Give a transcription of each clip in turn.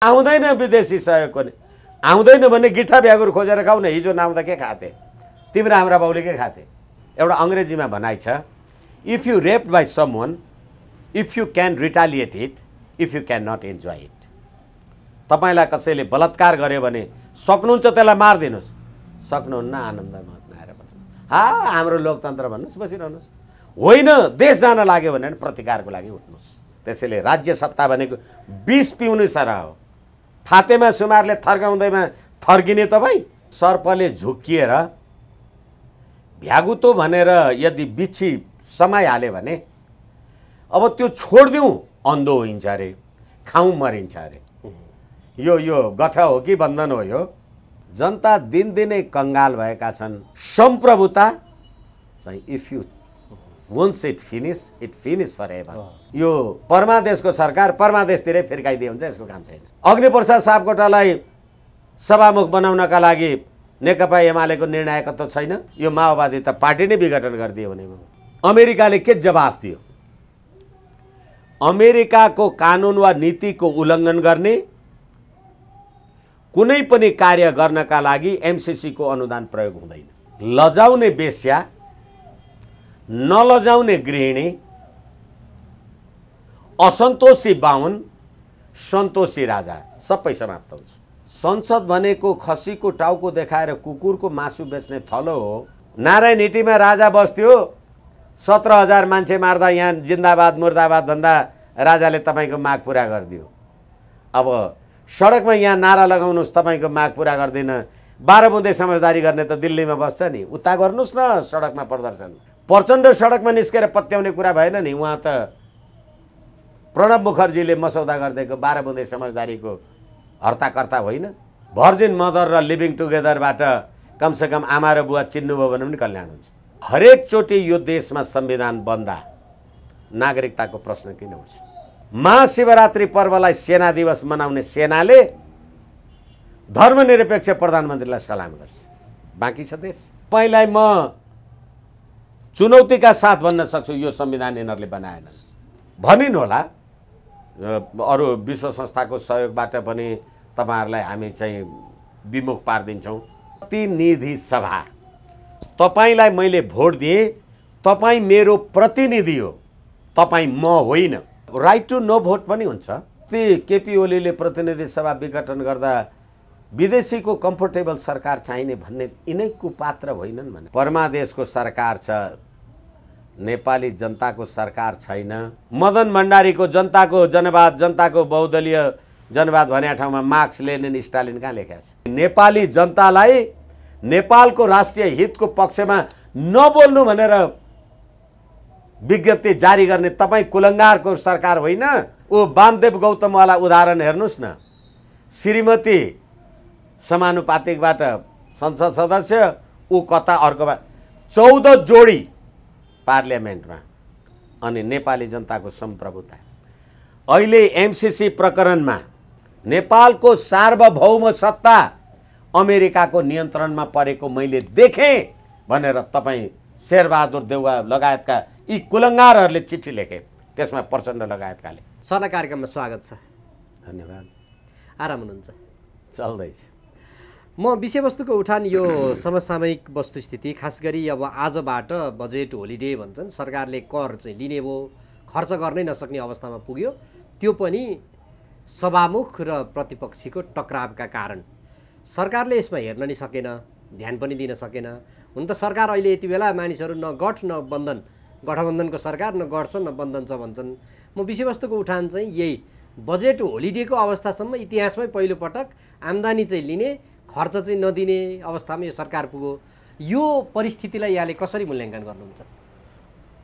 आउँदैन विदेशी सहयोगको नि आउँदैन भने गिठा ब्यागुर खोजेर खाऊ न। हिजो नआउँदा के खाथे तिम्रो हाम्रा बाउले के खाथे। एउटा अङ्ग्रेजीमा भनाइ छ, if you raped by someone if you can retaliate it if you can not enjoy it. तपाईँलाई कसैले बलात्कार गर्यो भने सक्नुहुन्छ त्यसलाई मारिदिनुहोस्, सक्नुहुन्न आनन्द मनाएर बस्नु। हाम्रो लोकतन्त्र भन्नुहोस्, बसिरहनुहोस्। होइन देश जान लाग्यो भने प्रतिकारको लागि उठ्नुहोस्। त्यसैले राज्य सत्ता भनेको विष पिउनु सरह हो। फातेमा सुमारले थर्काउँदैमा थर्किने तपाईँ। सर्पले झुक्किएर भ्यागुतो भनेर यदि बिच्छी समाइहाल्यो भने अब त्यो छोडिदिउँ अन्धो होइन्छ अरे, खाउँ मरिन्छ अरे। यो गठ हो कि बन्धन हो यो। जनता दिनदिनै कङ्गाल भएका छन्। सम्प्रभुता चाहिँ if you once it finish for ever. यो परमादेशको सरकार परमादेशतिरै फिर्काइदिए हुन्छ, यसको काम छैन। अग्निप्रसाद सापकोटालाई सभामुख बनाउनका लागि नेकपा एमालेको निर्णायकत्व छैन। यो माओवादी त पार्टी नै विघटन गरिदियो भने अमेरिकाले के जवाफ दियो? अमेरिकाको कानुन वा नीतिको उल्लङ्घन गर्ने कुनै पनि कार्य गर्नका लागि एमसिसी को अनुदान प्रयोग हुँदैन। लजाउने बेस्या, नलजाउने गृहिणी, असन्तोषी बाहुन, सन्तोषी राजा सबै समाप्त हुन्छ। संसद भनेको खसीको टाउको देखाएर कुकुरको मासु बेच्ने थलो हो। नारायण हिटीमा राजा बस्थ्यो, 17,000 मान्छे मार्दा यहाँ जिन्दाबाद मुर्दाबाद भन्दा राजाले तपाईँको माग पुरा गरिदियो। अब सडकमा यहाँ नारा लगाउनुहोस् तपाईँको माग पुरा गर्दैन। 12 बुँदे समझदारी गर्ने त दिल्लीमा बस्छ नि, उता गर्नुहोस् न सडकमा प्रदर्शन। प्रचण्ड सडकमा निस्केर पत्याउने कुरा भएन नि। उहाँ त प्रणब मुखर्जीले मसौदा गरिदिएको 12 बुँदे समझदारीको हर्ताकर्ता होइन। भर्जिन मदर र लिभिङ टुगेदरबाट कमसेकम आमा र बुवा चिन्नुभयो भने पनि कल्याण हुन्छ। हरेक चोटि यो देशमा संविधान बन्दा नागरिकताको प्रश्न किन उठ्छ? महाशिवरात्रि पर्वलाई सेना दिवस मनाउने सेनाले धर्मनिरपेक्ष प्रधानमन्त्रीलाई सलाम गर्छ, बाँकी छ देश। पहिलाई म चुनौतीका साथ भन्न सक्छु यो संविधान यिनीहरूले बनाएनन् भनिन् होला। अरू विश्व संस्थाको सहयोगबाट पनि तपाईँहरूलाई हामी चाहिँ विमुख पारिदिन्छौँ। प्रतिनिधि सभा, तपाईँलाई मैले भोट दिएँ, तपाईँ मेरो प्रतिनिधि हो, तपाईँ म होइन। राइट टु नो भोट पनि हुन्छ। केपी ओलीले प्रतिनिधि सभा विघटन गर्दा विदेशीको कम्फोर्टेबल सरकार चाहिने भन्ने यिनैको पात्र होइनन् भने। परमादेशको सरकार छ, नेपाली जनताको सरकार छैन। मदन भण्डारीको जनताको जनवाद, जनताको बहुदलीय जनवाद भन्ने ठाउँमा मार्क्स लेनिन स्टालिन कहाँ लेखेको छ? नेपाली जनतालाई नेपालको राष्ट्रिय हितको पक्षमा नबोल्नु भनेर विज्ञप्ति जारी गर्ने तपाईँ कुलङ्गारको सरकार होइन। ओ वामदेव गौतमवाला उदाहरण हेर्नुहोस् न। श्रीमती समानुपातिकबाट संसद सदस्य, ऊ कता अर्कोमा 14 जोडी पार्लियामेन्टमा, अनि नेपाली जनताको सम्प्रभुता। अहिले एमसिसी प्रकरणमा नेपालको सार्वभौम सत्ता अमेरिकाको नियन्त्रणमा परेको मैले देखेँ भनेर तपाईँ शेरबहादुर देउवा लगायतका यी कुलङ्गारहरूले चिठी लेखे, त्यसमा प्रचण्ड लगायतकाले। सरलाई कार्यक्रममा स्वागत छ। धन्यवाद। आराम हुनुहुन्छ? चल्दैछ। म विषयवस्तुको उठान यो समसामयिक वस्तुस्थिति, खास गरी अब आजबाट बजेट होलिडे भन्छन्, सरकारले कर चाहिँ लिने भयो, खर्च गर्नै नसक्ने अवस्थामा पुग्यो। त्यो पनि सभामुख र प्रतिपक्षीको टक्रावका कारण। सरकारले यसमा हेर्न नि सकेन, ध्यान पनि दिन सकेन। हुन त सरकार अहिले यति बेला मानिसहरू न गठ न बन्धन, गठबन्धनको सरकार न गठ छ न बन्धन छ भन्छन्। म विषयवस्तुको उठान चाहिँ यही, बजेट होलिडेको अवस्थासम्म इतिहासमै पहिलोपटक आम्दानी चाहिँ लिने, खर्च चाहिँ नदिने अवस्थामा यो सरकार पुग्यो। यो परिस्थितिलाई यहाँले कसरी मूल्याङ्कन गर्नुहुन्छ?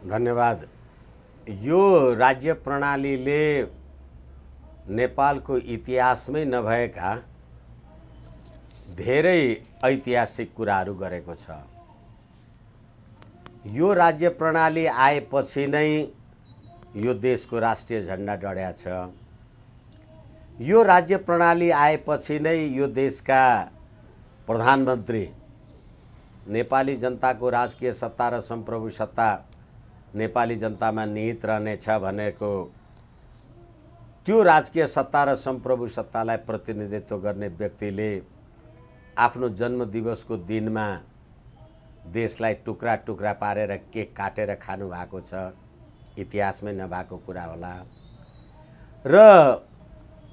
धन्यवाद। यो राज्य प्रणालीले नेपालको इतिहासमै नभएका धेरै ऐतिहासिक कुराहरू गरेको छ। यो राज्य प्रणाली आएपछि नै यो देशको राष्ट्रिय झन्डा डढ्या छ। यो राज्य प्रणाली आएपछि नै यो देशका प्रधानमन्त्री नेपाली जनताको राजकीय सत्ता र सम्प्रभु सत्ता नेपाली जनतामा निहित रहनेछ भनेको त्यो राजकीय सत्ता र सम्प्रभु सत्तालाई प्रतिनिधित्व गर्ने व्यक्तिले आफ्नो जन्मदिवसको दिनमा देशलाई टुक्रा टुक्रा पारेर केक काटेर खानु भएको छ, इतिहासमै नभएको कुरा होला। र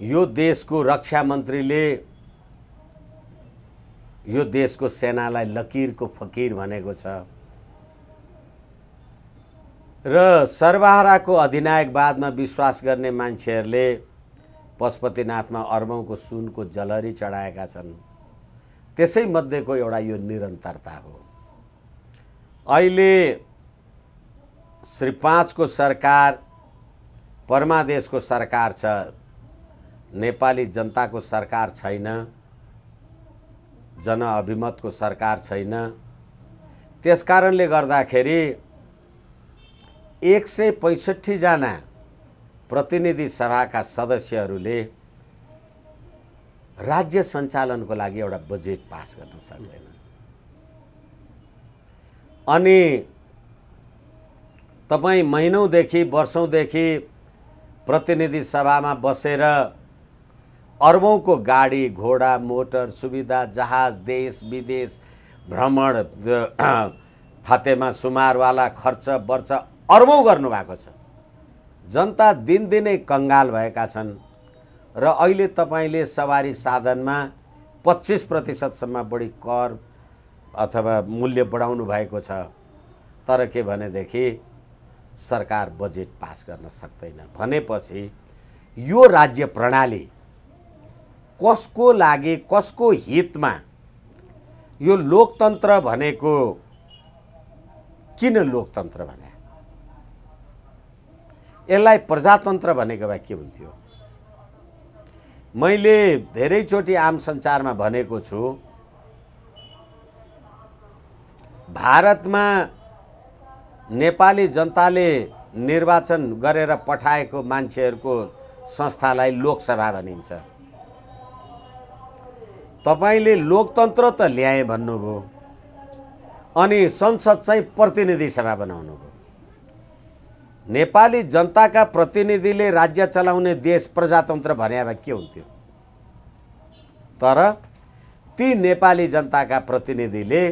यो देशको रक्षा मन्त्रीले यो देशको सेनालाई लकीरको फकीर भनेको छ र सर्वहाराको अधिनायकवादमा विश्वास गर्ने मान्छेहरूले पशुपतिनाथमा अर्बौंको सुनको जलहरी चढाएका छन्। त्यसै मध्येको एउटा यो निरन्तरता हो। अहिले श्री 5 को सरकार परमादेशको सरकार छ, नेपाली जनताको सरकार छैन, जनअभिमतको सरकार छैन। त्यसकारणले गर्दाखेरि 165 जना प्रतिनिधि सभाका सदस्यहरूले राज्य सञ्चालनको लागि एउटा बजेट पास गर्न सक्दैन। अनि तपाईं महिनौंदेखि वर्षौंदेखि प्रतिनिधि सभामा बसेर अर्बौंको गाडी घोडा मोटर सुविधा जहाज देश विदेश भ्रमण फातेमा सुमारवाला खर्च वर्च अर्बौं गर्नुभएको छ। जनता दिनदिनै कंगाल भएका छन् र अहिले तपाईले सवारी साधनमा 25% सम्म बढी कर अथवा मूल्य बढाउनु भएको छ। तर के भनेदेखि सरकार बजेट पास गर्न सक्दैन भनेपछि यो राज्य प्रणाली कसको लागि कसको हितमा, यो लोकतन्त्र भनेको किन लोकतन्त्र भने, यसलाई प्रजातन्त्र भनेको भए के हुन्थ्यो? मैले धेरैचोटि आम सञ्चारमा भनेको छु, भारतमा नेपाली जनताले निर्वाचन गरेर पठाएको मान्छेहरूको संस्थालाई लोकसभा भनिन्छ। तपाईले लोकतन्त्र त ल्याए भन्नुभयो अनि संसद चाहिँ प्रतिनिधि सभा बनाउनु भयो। नेपाली जनताका प्रतिनिधिले राज्य चलाउने देश प्रजातन्त्र भने भए के हुन्थ्यो? तर ती नेपाली जनताका प्रतिनिधिले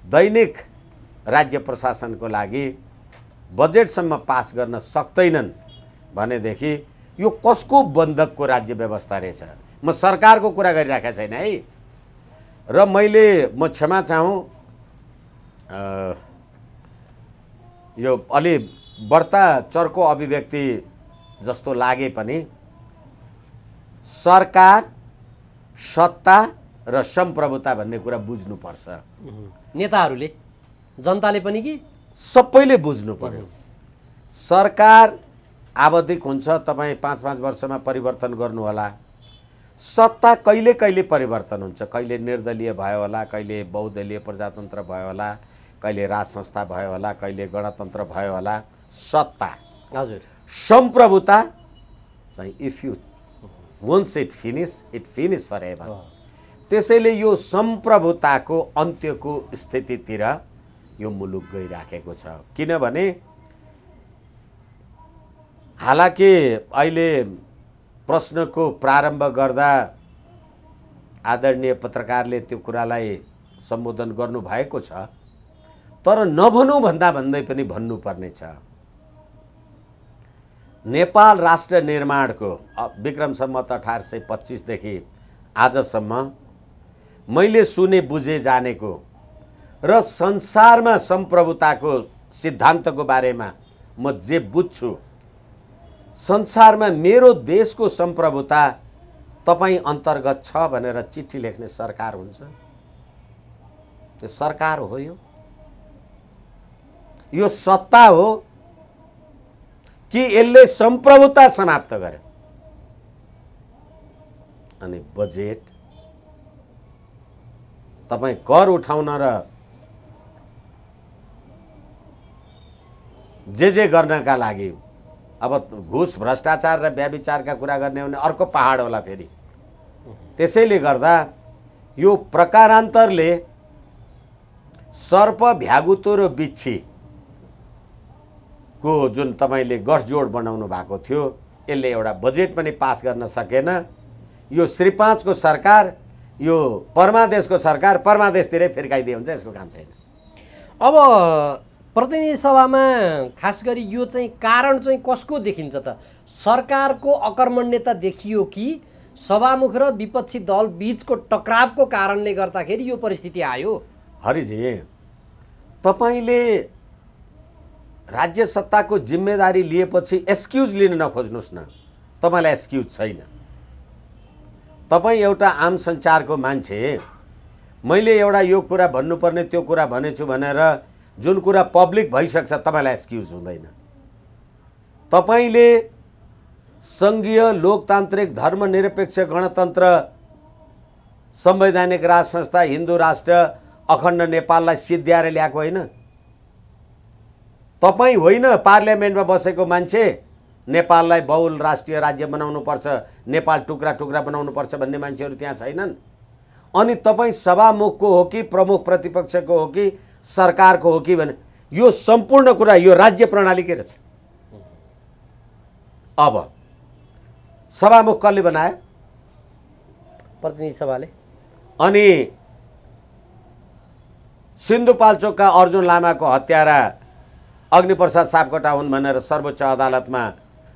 दैनिक राज्य प्रशासनको लागि बजेटसम्म पास गर्न सक्दैनन् भनेदेखि यो कसको बन्धकको राज्य व्यवस्था रहेछ? म सरकारको कुरा गरिराखेको छैन है। र म क्षमा चाहूँ, यो अलि बढ्ता चर्को अभिव्यक्ति जस्तो लागे पनि सरकार सत्ता र सम्प्रभुता भन्ने कुरा बुझ्नुपर्छ। नेताहरूले, जनताले पनि कि सबैले बुझ्नु पर्यो। सरकार आवधिक हुन्छ, तपाईँ 5-5 वर्षमा परिवर्तन गर्नु होला। सत्ता कहिले कहिले परिवर्तन हुन्छ, कहिले निर्दलीय भयो होला, कहिले बहुदलीय प्रजातन्त्र भयो होला, कहिले राज संस्था भयो होला, कहिले गणतन्त्र भयो होला। सत्ता हजुर, सम्प्रभुता चाहिँ if you once it finish for ever. त्यसैले यो सम्प्रभुताको अन्त्यको स्थितितिर यो मुलुक गइराखेको छ। किनभने हालाकि अहिले प्रश्नको प्रारम्भ गर्दा आदरणीय पत्रकारले त्यो कुरालाई सम्बोधन गर्नु भएको छ, तर नभनौँ भन्दा भन्दै पनि भन्नुपर्ने छ। नेपाल राष्ट्र निर्माणको विक्रम सम्वत 1825 देखि आजसम्म मैले सुने बुझे जानेको र संसारमा सम्प्रभुताको सिद्धान्तको बारेमा म जे बुझ्छु, संसारमा मेरो देशको सम्प्रभुता तपाईँ अन्तर्गत छ भनेर चिठी लेख्ने सरकार हुन्छ। त्यो सरकार हो, यो सत्ता हो कि यसले सम्प्रभुता समाप्त गर्यो? अनि बजेट तपाईँ कर उठाउन र जे गर्नका लागि, अब घुस भ्रष्टाचार र व्याभिचारका कुरा गर्ने हो भने अर्को पहाड होला फेरि। त्यसैले गर्दा यो प्रकारान्तरले सर्प भ्यागुतो र बिच्छी को जुन तपाईले गठजोड बनाउनु भएको थियो यसले एउटा बजेट पनि पास गर्न सकेन। यो श्री 5 को सरकार, यो परमादेशको सरकार परमादेशतिरै फिर्काइदिए हुन्छ, यसको काम छैन। अब प्रतिनिधि सभामा खास गरी यो चाहिँ कारण चाहिँ कसको देखिन्छ त? सरकारको अकर्मण्यता देखियो कि सभामुख र विपक्षी दल बीचको टकरावको कारणले गर्दाखेरि यो परिस्थिति आयो? हरिजी, तपाईले राज्य सत्ताको जिम्मेदारी लिएपछि एक्सक्युज लिन नखोज्नुस् न। तपाईलाई एक्सक्युज छैन। तपाईँ एउटा आम सञ्चारको मान्छे, मैले एउटा यो कुरा भन्नुपर्ने त्यो कुरा भनेछु भनेर जुन कुरा पब्लिक भइसक्छ तपाईलाई एक्सक्युज हुँदैन। तपाईले सङ्घीय लोकतान्त्रिक धर्मनिरपेक्ष गणतन्त्र संवैधानिक राज संस्था हिन्दू राष्ट्र अखण्ड नेपाललाई सिद्ध्याएर ल्याएको होइन। तपाईँ होइन पार्लियामेन्टमा बसेको मान्छे नेपाललाई बहुल राष्ट्रिय राज्य बनाउनुपर्छ, नेपाल टुक्रा टुक्रा बनाउनुपर्छ भन्ने मान्छेहरू त्यहाँ छैनन्। अनि तपाईँ सभामुखको हो कि प्रमुख प्रतिपक्षको हो कि सरकारको हो कि भने यो सम्पूर्ण कुरा यो राज्य प्रणालीकै रहेछ। अब सभामुख कसले बनायो? प्रतिनिधि सभाले। अनि सिन्धुपाल्चोकका अर्जुन लामाको हत्यारा अग्निप्रसाद सापकोटा हुन् भनेर सर्वोच्च अदालतमा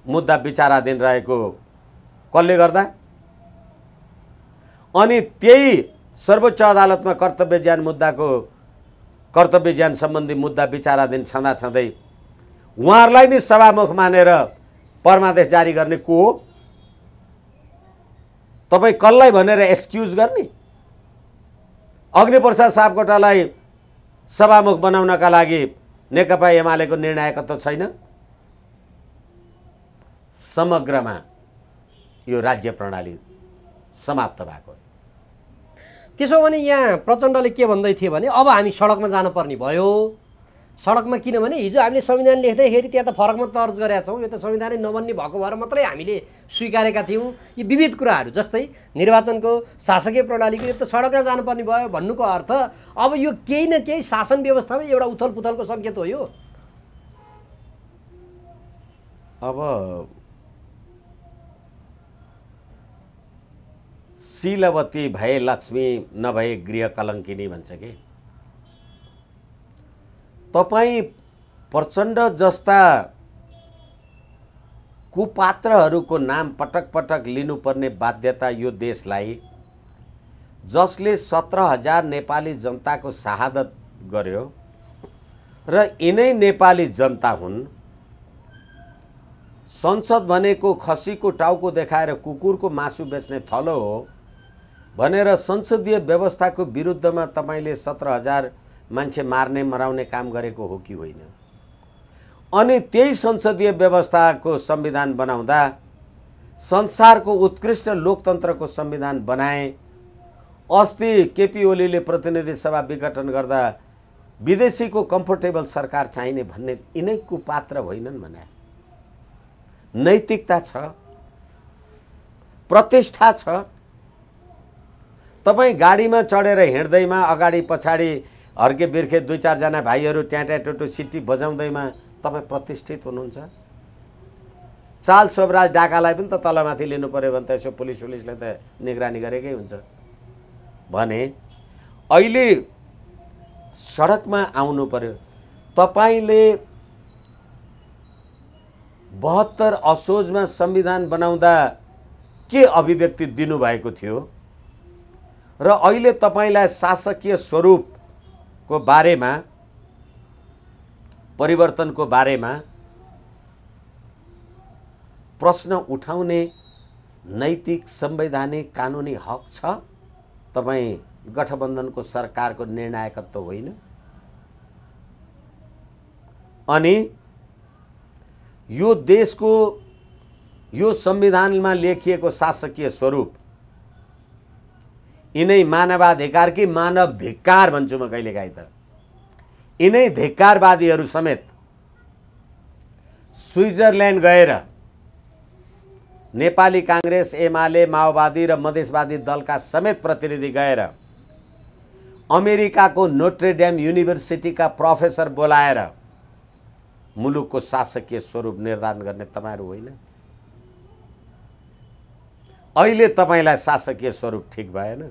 मुद्दा विचाराधीन रहेको कसले गर्दा? अनि त्यही सर्वोच्च अदालतमा कर्तव्य ज्यान सम्बन्धी मुद्दा विचाराधीन छँदै उहाँहरूलाई नै सभामुख मानेर परमादेश जारी गर्ने को हो? तपाईँ कसलाई भनेर एक्सक्युज गर्ने? अग्निप्रसाद सापकोटालाई सभामुख बनाउनका लागि नेकपा एमालेको निर्णायकत्व छैन। समग्रमा यो राज्य प्रणाली समाप्त भएको। त्यसो भने यहाँ प्रचण्डले के भन्दै थिए भने अब हामी सडकमा जानुपर्ने भयो। सडकमा किनभने हिजो हामीले संविधान लेख्दैखेरि त्यहाँ त फरकमा तर्ज गरेका छौँ, यो त संविधानै नबन्ने भएको भएर मात्रै हामीले स्वीकारेका थियौँ। यी विविध कुराहरू जस्तै निर्वाचनको शासकीय प्रणालीको यो त सडकमा जानुपर्ने भयो भन्नुको अर्थ अब यो केही न केही शासन व्यवस्थामै एउटा उथल पुथलको सङ्केत हो यो। अब शीलवती भए लक्ष्मी नभए गृह कलङ्किनी भन्छ कि। तपाईँ प्रचण्ड जस्ता कुपात्रहरूको नाम पटक पटक लिनुपर्ने बाध्यता यो देशलाई, जसले 17,000 नेपाली जनताको शहादत गर्यो र यिनै नेपाली जनता हुन्। संसद भनेको खसीको टाउको देखाएर कुकुरको मासु बेच्ने थलो हो भनेर संसदीय व्यवस्थाको विरुद्धमा तपाईले 17,000 मान्छे मार्ने मराउने काम गरेको हो कि होइन? अनि त्यही संसदीय व्यवस्थाको संविधान बनाउँदा संसारको उत्कृष्ट लोकतन्त्रको संविधान बनाए। अस्ति केपी ओलीले प्रतिनिधि सभा विघटन गर्दा विदेशीको कम्फर्टेबल सरकार चाहिने भन्ने यिनै कुपात्र होइनन् भने? नैतिकता छ, प्रतिष्ठा छ। तपाईँ गाडीमा चढेर हिँड्दैमा अगाडि पछाडि हर्के बिर्खे 2-4 जना भाइहरू ट्याट्या टुटु सिटी बजाउँदैमा तपाईँ प्रतिष्ठित हुनुहुन्छ। चाल सोभराज डाकालाई पनि त तलमाथि लिनु पर्यो भने त यसो पुलिसले त निगरानी गरेकै हुन्छ भने अहिले सडकमा आउनु पर्यो। तपाईले 72 असोजमा संविधान बनाउँदा के अभिव्यक्ति दिनुभएको थियो र अहिले तपाईलाई शासकीय स्वरूपको बारेमा, परिवर्तनको बारेमा प्रश्न उठाउने नैतिक, संवैधानिक, कानुनी हक छ। तपाईँ गठबन्धनको सरकारको निर्णायकत्व होइन। अनि यो देशको यो संविधानमा लेखिएको शासकीय स्वरूप यिनै मानवाधिकार कि मानव धिक्कार भन्छु म कहिलेकाहीँ त, यिनै धिक्कारवादीहरू समेत स्विजरल्यान्ड गएर नेपाली कांग्रेस, एमाले, माओवादी र मधेसवादी दलका समेत प्रतिनिधि गएर अमेरिकाको नोट्रेडेम युनिभर्सिटीका प्रोफेसर बोलाएर मुलुकको शासकीय स्वरूप निर्धारण गर्ने तपाईहरु होइन? अहिले तपाईँलाई शासकीय स्वरूप ठिक भएन।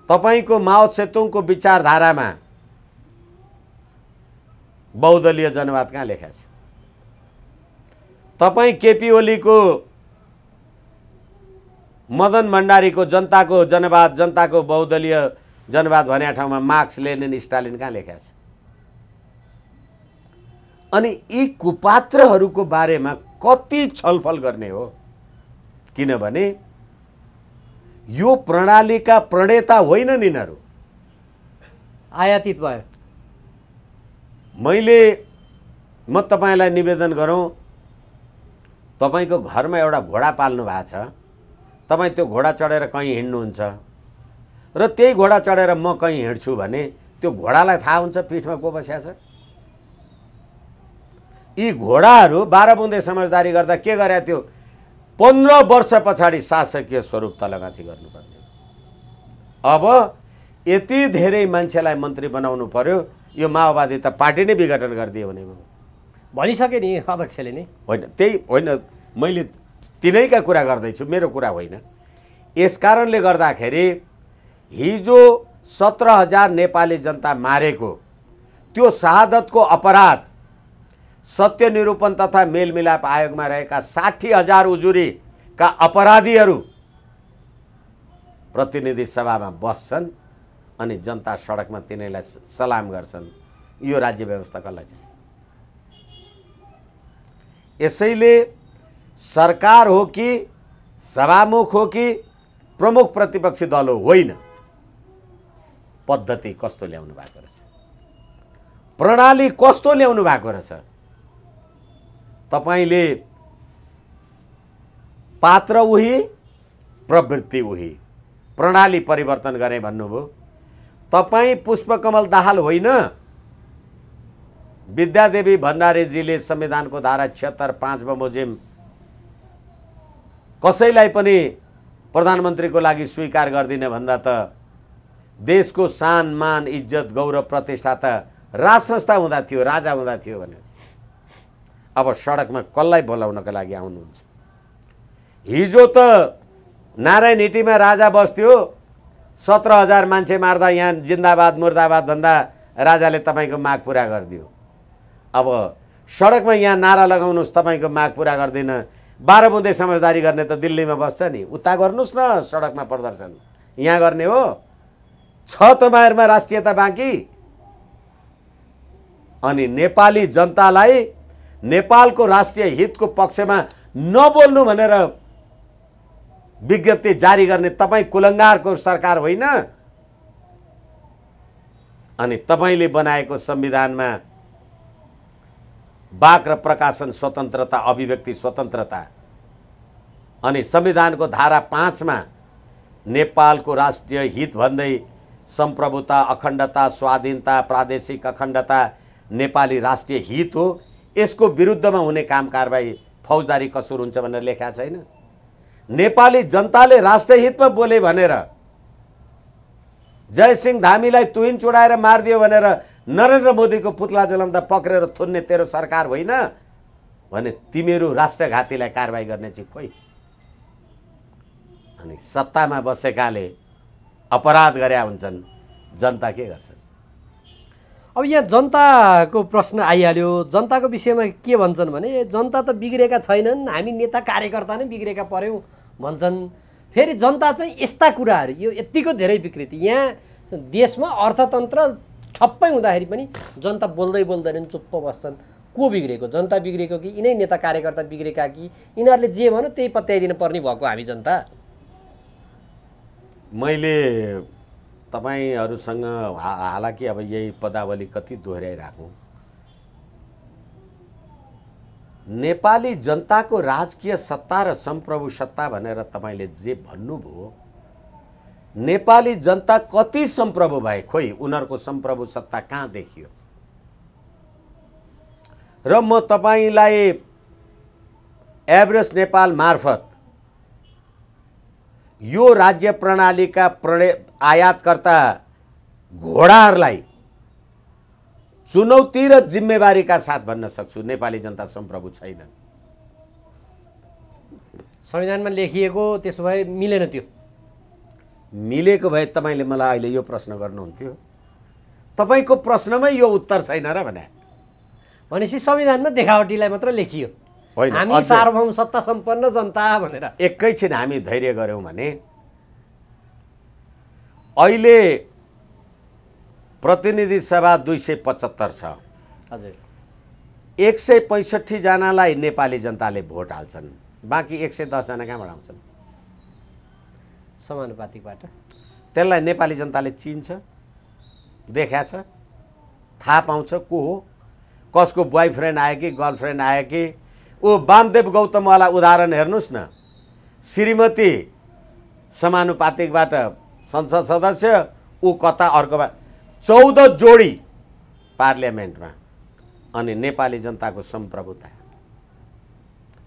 तपाईँको माओ सेतुङको विचारधारामा बहुदलीय जनवाद कहाँ लेखा छ? तपाईँ केपी ओलीको मदन भण्डारीको जनताको जनवाद, जनताको बहुदलीय जनवाद भन्ने ठाउँमा मार्क्स, लेनिन, स्टालिन कहाँ लेखा छ? अनि यी कुपात्रहरूको बारेमा कति छलफल गर्ने हो? किनभने यो प्रणालीका प्रणेता होइनन् यिनीहरू, आयातित भयो। म तपाईँलाई निवेदन गरौँ, तपाईँको घरमा एउटा घोडा पाल्नु भएको छ, तपाईँ त्यो घोडा चढेर कहीँ हिँड्नुहुन्छ र त्यही घोडा चढेर म कहीँ हिँड्छु भने त्यो घोडालाई थाहा हुन्छ पिठमा को बस्या छ? यी घोडाहरू 12 बुँदे समझदारी गर्दा के गरे? त्यो 15 वर्ष पछाडि शासकीय स्वरूप तलमाथि गर्नुपर्ने। अब यति धेरै मान्छेलाई मन्त्री बनाउनु पर्यो, यो माओवादी त पार्टी नै विघटन गरिदियो भने भनिसके नि अध्यक्षले नि। होइन, त्यही होइन, मैले तिनैका कुरा गर्दैछु, मेरो कुरा होइन। यसकारणले गर्दाखेरि हिजो 17,000 नेपाली जनता मारेको त्यो शहादतको अपराध सत्य निरूपण तथा मेलमिलाप आयोगमा रहेका 60,000 उजुरीका अपराधीहरू प्रतिनिधि सभामा बस्छन् अनि जनता सडकमा तिनीलाई सलाम गर्छन्। यो राज्य व्यवस्था कसलाई छ? यसैले सरकार हो कि सभामुख हो कि प्रमुख प्रतिपक्षी दल हो, होइन, पद्धति कस्तो ल्याउनु भएको रहेछ, प्रणाली कस्तो ल्याउनु भएको रहेछ। तपाईले पात्र उही, प्रवृत्ति उही, प्रणाली परिवर्तन गरे भन्नुभयो। तपाईँ पुष्पकमल दाहाल होइन, विद्यादेवी भण्डारीजीले संविधानको धारा 76(5) बमोजिम कसैलाई पनि प्रधानमन्त्रीको लागि स्वीकार गर्दिन भन्दा त देशको सान, मान, इज्जत, गौरव, प्रतिष्ठा त राज संस्था हुँदा थियो, राजा हुँदा थियो भने अब सडकमा कसलाई बोलाउनका लागि आउनुहुन्छ? हिजो त नारायण हिटीमा राजा बस्थ्यो, 17,000 मान्छे मार्दा यहाँ जिन्दाबाद मुर्दाबाद भन्दा राजाले तपाईँको माग पुरा गरिदियो। अब सडकमा यहाँ नारा लगाउनुहोस्, तपाईँको माग पुरा गर्दिन, 12 बुँदे समझदारी गर्ने त दिल्लीमा बस्छ नि, उता गर्नुहोस् न सडकमा प्रदर्शन, यहाँ गर्ने हो? छ तपाईँहरूमा राष्ट्रियता बाँकी? अनि नेपाली जनतालाई नेपालको राष्ट्रिय हितको पक्षमा नबोल्नु भनेर विज्ञप्ति जारी गर्ने तपाईँ कुलङ्गारको सरकार होइन? अनि तपाईँले बनाएको संविधानमा वाक र प्रकाशन स्वतन्त्रता, अभिव्यक्ति स्वतन्त्रता अनि संविधानको धारा 5 मा नेपालको राष्ट्रिय हित भन्दै सम्प्रभुता, अखण्डता, स्वाधीनता, प्रादेशिक अखण्डता नेपाली राष्ट्रिय हित हो, यसको विरुद्धमा हुने काम कारबाही फौजदारी कसुर हुन्छ भनेर लेखा छैन। नेपाली जनताले राष्ट्रिय हितमा बोले भनेर जयसिंह धामीलाई तुहिन चुडाएर मारिदियो भनेर नरेन्द्र मोदीको पुतला जलाउँदा पक्रेर थुन्ने तेरो सरकार होइन भने तिमीहरू राष्ट्रघातीलाई कारबाही गर्ने चाहिँ खोइ? अनि सत्तामा बसेकाले अपराध गरे हुन्छन्, जनता के गर्छ? अब यहाँ जनताको प्रश्न आइहाल्यो। जनताको विषयमा के भन्छन् भने जनता त बिग्रेका छैनन्, हामी नेता कार्यकर्ता नै बिग्रेका पर्यौँ भन्छन्। फेरि जनता चाहिँ यस्ता कुराहरू, यो यतिको धेरै विकृति, यहाँ देशमा अर्थतन्त्र ठप्पै हुँदाखेरि पनि जनता बोल्दै बोल्दैनन्, चुप्प बस्छन्। को बिग्रेको? जनता बिग्रेको कि यिनै नेता कार्यकर्ता बिग्रेका कि यिनीहरूले जे भन्यो त्यही पत्याइदिन पर्ने भएको हामी जनता? मैले तपाईहरुसँग हालाकि अब यही पदावली कति दोहोर्याइराखौँ, नेपाली जनताको राजकीय सत्ता र संप्रभु सत्ता भनेर तपाईले जे भन्नुभयो, नेपाली जनता कति संप्रभु भए? खोइ उनीहरूको संप्रभु सत्ता कहाँ देखियो? र म तपाईलाई एभरेस्ट नेपाल मार्फत यो राज्य प्रणालीका आयातकर्ता घोडाहरूलाई चुनौती र जिम्मेवारीका साथ भन्न सक्छु, नेपाली जनता संप्रभु छैनन्। संविधानमा लेखिएको त्यसो भए मिलेन त्यो? मिलेको भए तपाईँले मलाई अहिले यो प्रश्न गर्नुहुन्थ्यो। तपाईँको प्रश्नमै यो उत्तर छैन र भने भनेपछि संविधानमा देखावटीलाई मात्र लेखियो, होइन, हामी अझै सार्वभौम सत्ता सम्पन्न जनता भनेर। एकैछिन हामी धैर्य गऱ्यौँ भने अहिले प्रतिनिधि सभा 275 छ। हजुर, 165 जनालाई नेपाली जनताले भोट हाल्छन्, बाँकी 110 जना कहाँबाट आउँछन्? समानुपातिकबाट। त्यसलाई नेपाली जनताले चिन्छ, देखा छ, थाहा पाउँछ को हो, कसको बोयफ्रेन्ड आयो कि गर्लफ्रेन्ड आयो कि। ऊ वामदेव गौतमवाला उदाहरण हेर्नुहोस् न, श्रीमती समानुपातिकबाट संसद सदस्य, ऊ कता अर्कोमा 14 जोडी पार्लियामेन्टमा, अनि नेपाली जनताको सम्प्रभुता।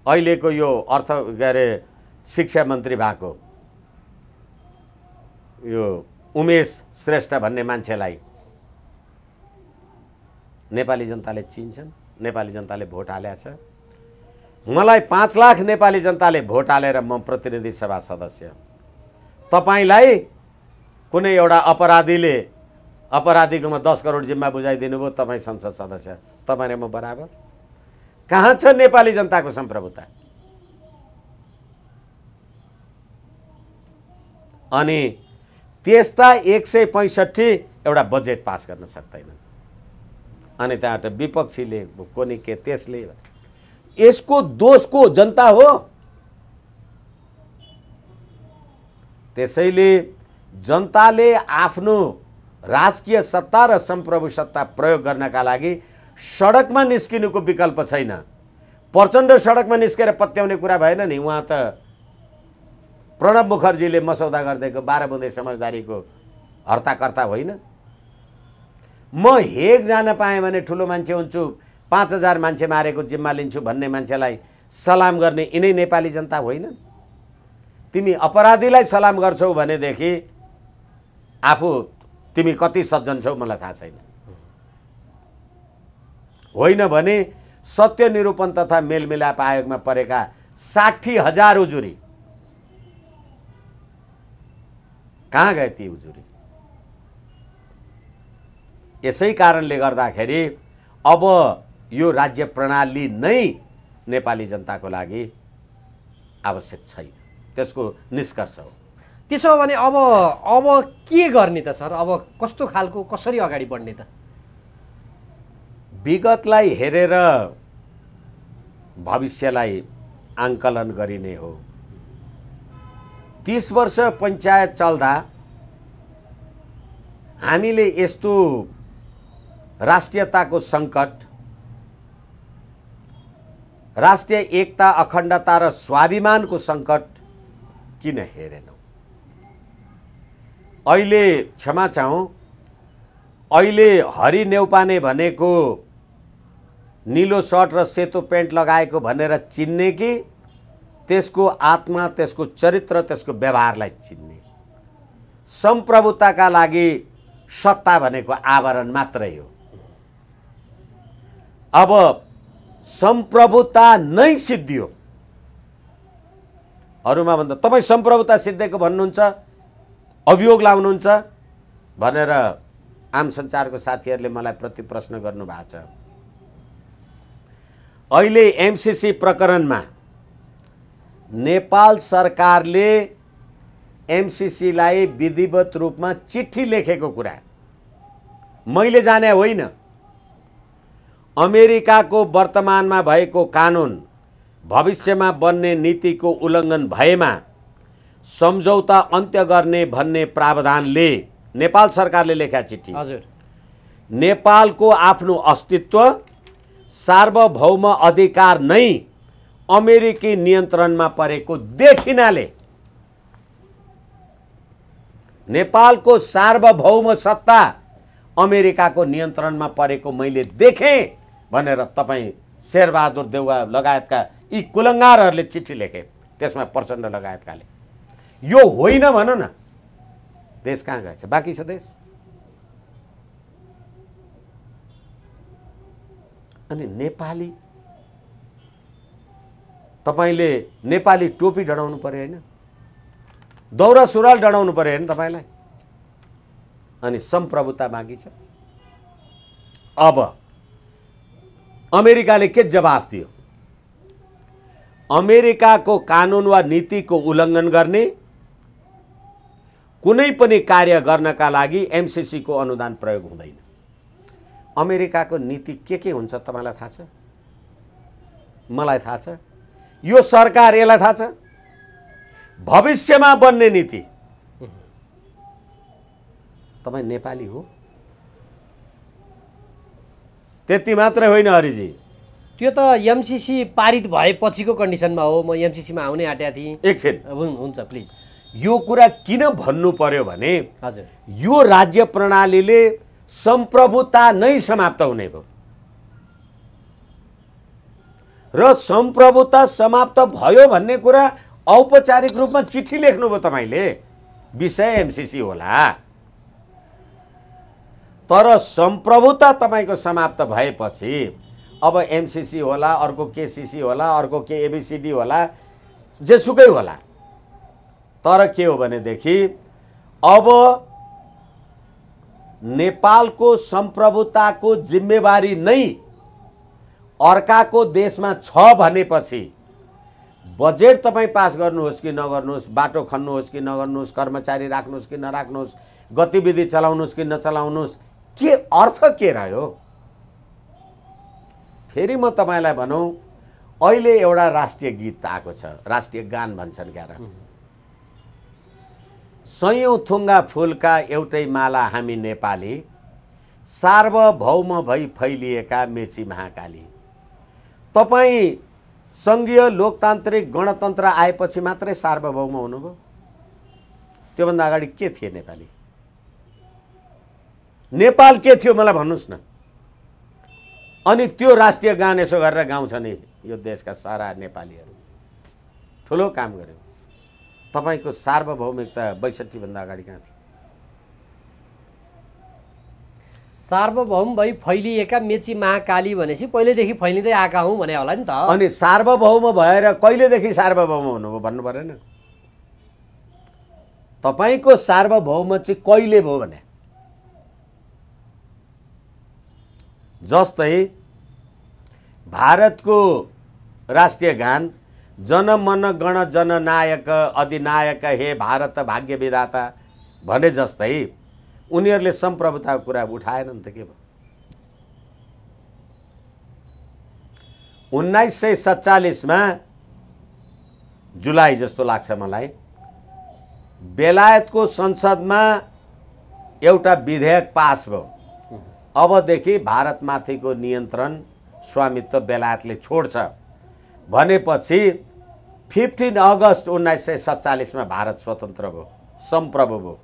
अहिलेको यो अर्थ के अरे शिक्षा मन्त्री भएको यो उमेश श्रेष्ठ भन्ने मान्छेलाई नेपाली जनताले चिन्छन्, नेपाली जनताले भोट हालेको छ। मलाई 5 लाख नेपाली जनताले भोट हालेर म प्रतिनिधि सभा सदस्य। तपाईँलाई कुनै एउटा अपराधीकोमा 10 करोड जिम्मा बुझाइदिनु भयो, तपाईँ संसद सदस्य, तपाईँ र म बराबर? कहाँ छ नेपाली जनताको सम्प्रभुता? अनि त्यस्ता 165 एउटा बजेट पास गर्न सक्दैनन्। अनि त्यहाँबाट विपक्षीले कोनी के त्यसले, यसको दोष को जनता हो। त्यसैले जनताले आफ्नो राजकीय सत्ता र सम्प्रभु सत्ता प्रयोग गर्नका लागि सडकमा निस्किनुको विकल्प छैन। प्रचण्ड सडकमा निस्केर पत्याउने कुरा भएन नि। उहाँ त प्रणब मुखर्जीले मसौदा गरिदिएको 12 बुँदे समझदारीको हर्ताकर्ता होइन। म हेग जान पाएँ भने ठुलो मान्छे हुन्छु, 5000 मान्छे मारेको जिम्मा लिन्छु भन्ने मान्छेलाई सलाम गर्ने यिनै नेपाली जनता होइनन्? तिमी अपराधीलाई सलाम गर्छौ भनेदेखि आफू तिमी कति सज्जन छौ मलाई थाहा छैन। होइन भने सत्य निरूपण तथा मेलमिलाप आयोगमा परेका 60,000 उजुरी कहाँ गए ती उजुरी? यसै कारणले गर्दाखेरि अब यो राज्य प्रणाली नै नेपाली जनताको लागि आवश्यक छैन, त्यसको निष्कर्ष हो। त्यसो हो भने अब के गर्ने त सर? अब कस्तो खालको कसरी अगाडि बढ्ने त? विगतलाई हेरेर भविष्यलाई आङ्कलन गरिने हो। 30 वर्ष पञ्चायत चल्दा हामीले यस्तो राष्ट्रियताको सङ्कट, राष्ट्रिय एकता, अखण्डता र स्वाभिमानको सङ्कट किन हेरेनौँ? अहिले क्षमा चाहौँ, अहिले हरि नेउपाने भनेको नीलो सर्ट र सेतो पेन्ट लगाएको भनेर चिन्ने कि त्यसको आत्मा, त्यसको चरित्र, त्यसको व्यवहारलाई चिन्ने? सम्प्रभुताका लागि सत्ता भनेको आवरण मात्रै हो। अब सम्प्रभुता नै सिद्धियो। अरूमा भन्दा तपाईँ सम्प्रभुता सिद्धेको भन्नुहुन्छ, अभियोग लाउनुहुन्छ भनेर आम सञ्चारको साथीहरूले मलाई प्रति प्रश्न गर्नुभएको छ। अहिले एमसीसी प्रकरणमा नेपाल सरकारले एमसीसीलाई विधिवत रूपमा चिठी लेखेको कुरा मैले जाने होइन। अमेरिकाको वर्तमानमा भएको कानुन, भविष्यमा बन्ने नीतिको उल्लङ्घन भएमा सम्झौता अन्त्य गर्ने भन्ने प्रावधानले नेपाल सरकारले लेखेका चिठी। हजुर, नेपालको आफ्नो अस्तित्व, सार्वभौम अधिकार नै अमेरिकी नियन्त्रणमा परेको देखिनाले नेपालको सार्वभौम सत्ता अमेरिकाको नियन्त्रणमा परेको मैले देखेँ भनेर तपाईँ शेरबहादुर देउवा लगायतका यी कुलङ्गारहरूले चिठी लेखे, त्यसमा प्रचण्ड लगायतकाले। यो होइन भन न, देश कहाँ गएछ? बाँकी छ देश? अनि नेपाली तपाईँले नेपाली टोपी डढाउनु पर्यो होइन, दौरा सुरुवाल डढाउनु पर्यो होइन तपाईँलाई, अनि सम्प्रभुता बाँकी छ। अब अमेरिकाले के जवाफ दियो? अमेरिकाको कानुन वा नीतिको उल्लङ्घन गर्ने कुनै पनि कार्य गर्नका लागि एमसीसी को अनुदान प्रयोग हुँदैन। अमेरिकाको नीति के हुन्छ तपाईँलाई थाहा छ? मलाई थाहा छ, यो सरकार यसलाई थाहा छ। भविष्यमा बन्ने नीति। तपाईँ नेपाली हो त्यति मात्रै होइन हरिजी, त्यो त एमसीसी पारित भएपछिको कन्डिसनमा हो। म एमसीसीमा आउनै आँटेको थिएँ। एकछिन हुन्छ प्लिज। यो कुरा किन भन्नु पर्यो भने हजुर, यो राज्य प्रणालीले सम्प्रभुता नै समाप्त हुने भयो र सम्प्रभुता समाप्त भयो भन्ने कुरा औपचारिक रूपमा चिठी लेख्नुभयो तपाईँले। विषय एमसीसी होला, तर सम्प्रभुता तपाईँको समाप्त भएपछि अब एमसीसी होला, अर्को केसीसी होला, अर्को के एबीसीडी होला, जेसुकै होला। तर के हो भनेदेखि अब नेपालको सम्प्रभुताको जिम्मेवारी नै अर्काको देशमा छ भनेपछि बजेट तपाईँ पास गर्नुहोस् कि नगर्नुहोस्, बाटो खन्नुहोस् कि नगर्नुहोस्, कर्मचारी राख्नुहोस् कि नराख्नुहोस्, गतिविधि चलाउनुहोस् कि नचलाउनुहोस्, के अर्थ के रह्यो? फेरि म तपाईँलाई भनौँ, अहिले एउटा राष्ट्रिय गीत आएको छ, राष्ट्रिय गान भन्छन् क्यार। सयौं थुङ्गा फुलका एउटै माला हामी नेपाली, सार्वभौम भई फैलिएका मेची महाकाली। तपाईँ सङ्घीय लोकतान्त्रिक गणतन्त्र आएपछि मात्रै सार्वभौम हुनुभयो? त्योभन्दा अगाडि के थिए नेपाली? नेपाल के थियो मलाई भन्नुहोस् न। अनि त्यो राष्ट्रिय गान यसो गरेर गाउँछ नि यो देशका सारा नेपालीहरू। ठुलो काम गर्यो। तपाईको सार्वभौमिकता 62 भन्दा अगाडि कहाँ थियो? सार्वभौम भई फैलिएका मेची महाकाली भनेपछि पहिलेदेखि फैलिँदै आएका हौँ भने होला नि त। अनि सार्वभौम भएर कहिलेदेखि सार्वभौम हुनुभयो भन्नु परेन? तपाईको सार्वभौम चाहिँ कहिले भयो भने? जस्तै भारतको राष्ट्रिय गान जनमन गण जननायक अधिनायक हे भारत भाग्य विधाता भने जस्तै उनीहरूले सम्प्रभुताको कुरा उठाएनन् त। के भयो? 1947 मा जुलाई जस्तो लाग्छ मलाई, बेलायतको संसदमा एउटा विधेयक पास भयो। अबदेखि भारतमाथिको नियन्त्रण स्वामित्व बेलायतले छोड्छ भनेपछि 15 अगस्त 1947 मा भारत स्वतन्त्र भयो, सम्प्रभु भयो।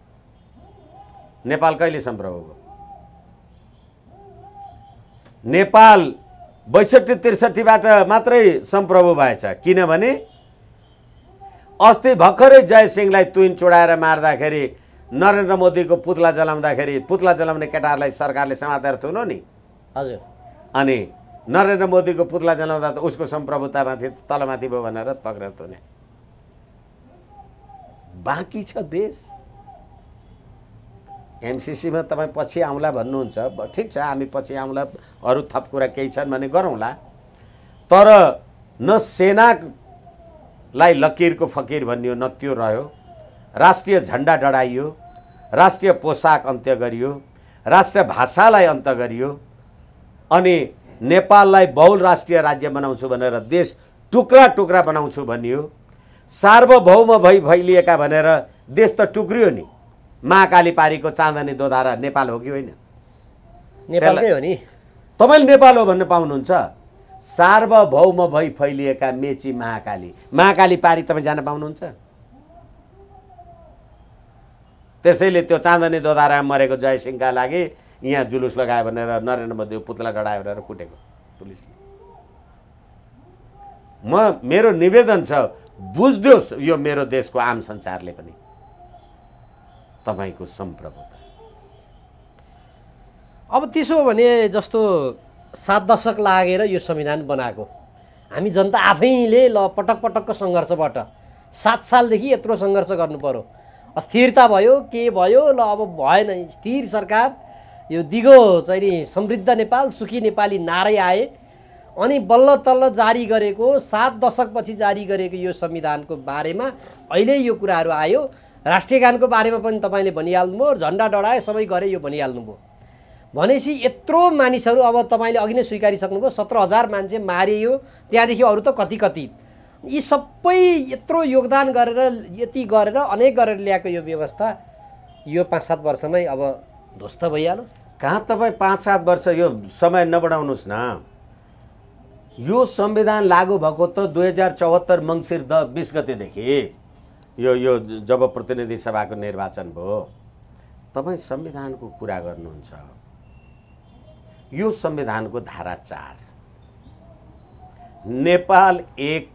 नेपाल कहिले सम्प्रभु भयो? नेपाल 62-63 बाट मात्रै सम्प्रभु भएछ। किनभने अस्ति भर्खरै जयसिंहलाई तुइन चुडाएर मार्दाखेरि नरेन्द्र मोदीको पुतला जलाउँदाखेरि पुतला जलाउने केटाहरूलाई सरकारले समातेर थुन्यो नि। हजुर। अनि नरेन्द्र मोदीको पुतला जलाउँदा त उसको सम्प्रभुतामाथि तलमाथि भयो भनेर पक्रेर थुने। बाँकी छ देश। एमसीसीमा तपाईँ पछि आउँला भन्नुहुन्छ, ठिक छ, हामी पछि आउँला, अरू थप कुरा केही छन् भने गरौँला। तर न सेनालाई लकीरको फकीर भनियो, न त्यो रह्यो। राष्ट्रिय झन्डा डढाइयो, राष्ट्रिय पोसाक अन्त्य गरियो, राष्ट्रिय भाषालाई अन्त गरियो, अनि नेपाललाई बहुराष्ट्रिय राज्य बनाउँछु भनेर देश टुक्रा टुक्रा बनाउँछु भनियो। सार्वभौम भई फैलिएका भनेर देश त टुक्रियो नि। महाकाली पारीको चाँदनी दोधारा नेपाल हो कि होइन? नेपालकै हो नि। तपाईले नेपाल हो भन्न पाउनुहुन्छ? सार्वभौम भई फैलिएका मेची महाकाली, महाकाली पारी तपाईँ जान पाउनुहुन्छ? त्यसैले त्यो चाँदनी दोधारा मरेको जयसिंहका लागि यहाँ जुलुस लगायो भनेर नरेन्द्र मोदी पुतला डढायो भनेर कुटेको पुलिसले। मेरो निवेदन छ, बुझ्दियोस् यो मेरो देशको आम सञ्चारले पनि तपाईको सम्प्रभुता। अब त्यसो भने जस्तो 7 दशक लागेर यो संविधान बनाएको, हामी जनता आफैले ल पटक पटकको सङ्घर्षबाट 7 सालदेखि यत्रो सङ्घर्ष गर्नु पर्यो, अस्थिरता भयो, के भयो, ल अब भएन, स्थिर सरकार, यो दिगो चाहिँ नि समृद्ध नेपाल सुखी नेपाली नारै आए अनि बल्ल तल्ल जारी गरेको 7 दशकपछि जारी गरेको यो संविधानको बारेमा अहिले यो कुराहरू आयो। राष्ट्रिय गानको बारेमा पनि तपाईँले भनिहाल्नुभयो, झन्डा डढाए सबै गरे यो भनिहाल्नुभयो। भनेपछि यत्रो मानिसहरू अब तपाईँले अघि नै स्वीकारिसक्नुभयो, 17,000 मान्छे मारियो, त्यहाँदेखि अरू त कति कति, यी सबै यत्रो योगदान गरेर यति गरेर अनेक गरेर ल्याएको यो व्यवस्था यो 5-7 वर्षमै अब ध्वस्त भइहाल्यो। कहाँ तपाईँ 5-7 वर्ष यो समय नबढाउनुहोस् न। यो संविधान लागू भएको त 2074 मङ्सिर 20 गतेदेखि यो जब प्रतिनिधि सभाको निर्वाचन भयो। तपाईँ संविधानको कुरा गर्नुहुन्छ। यो संविधानको धारा 4 नेपाल एक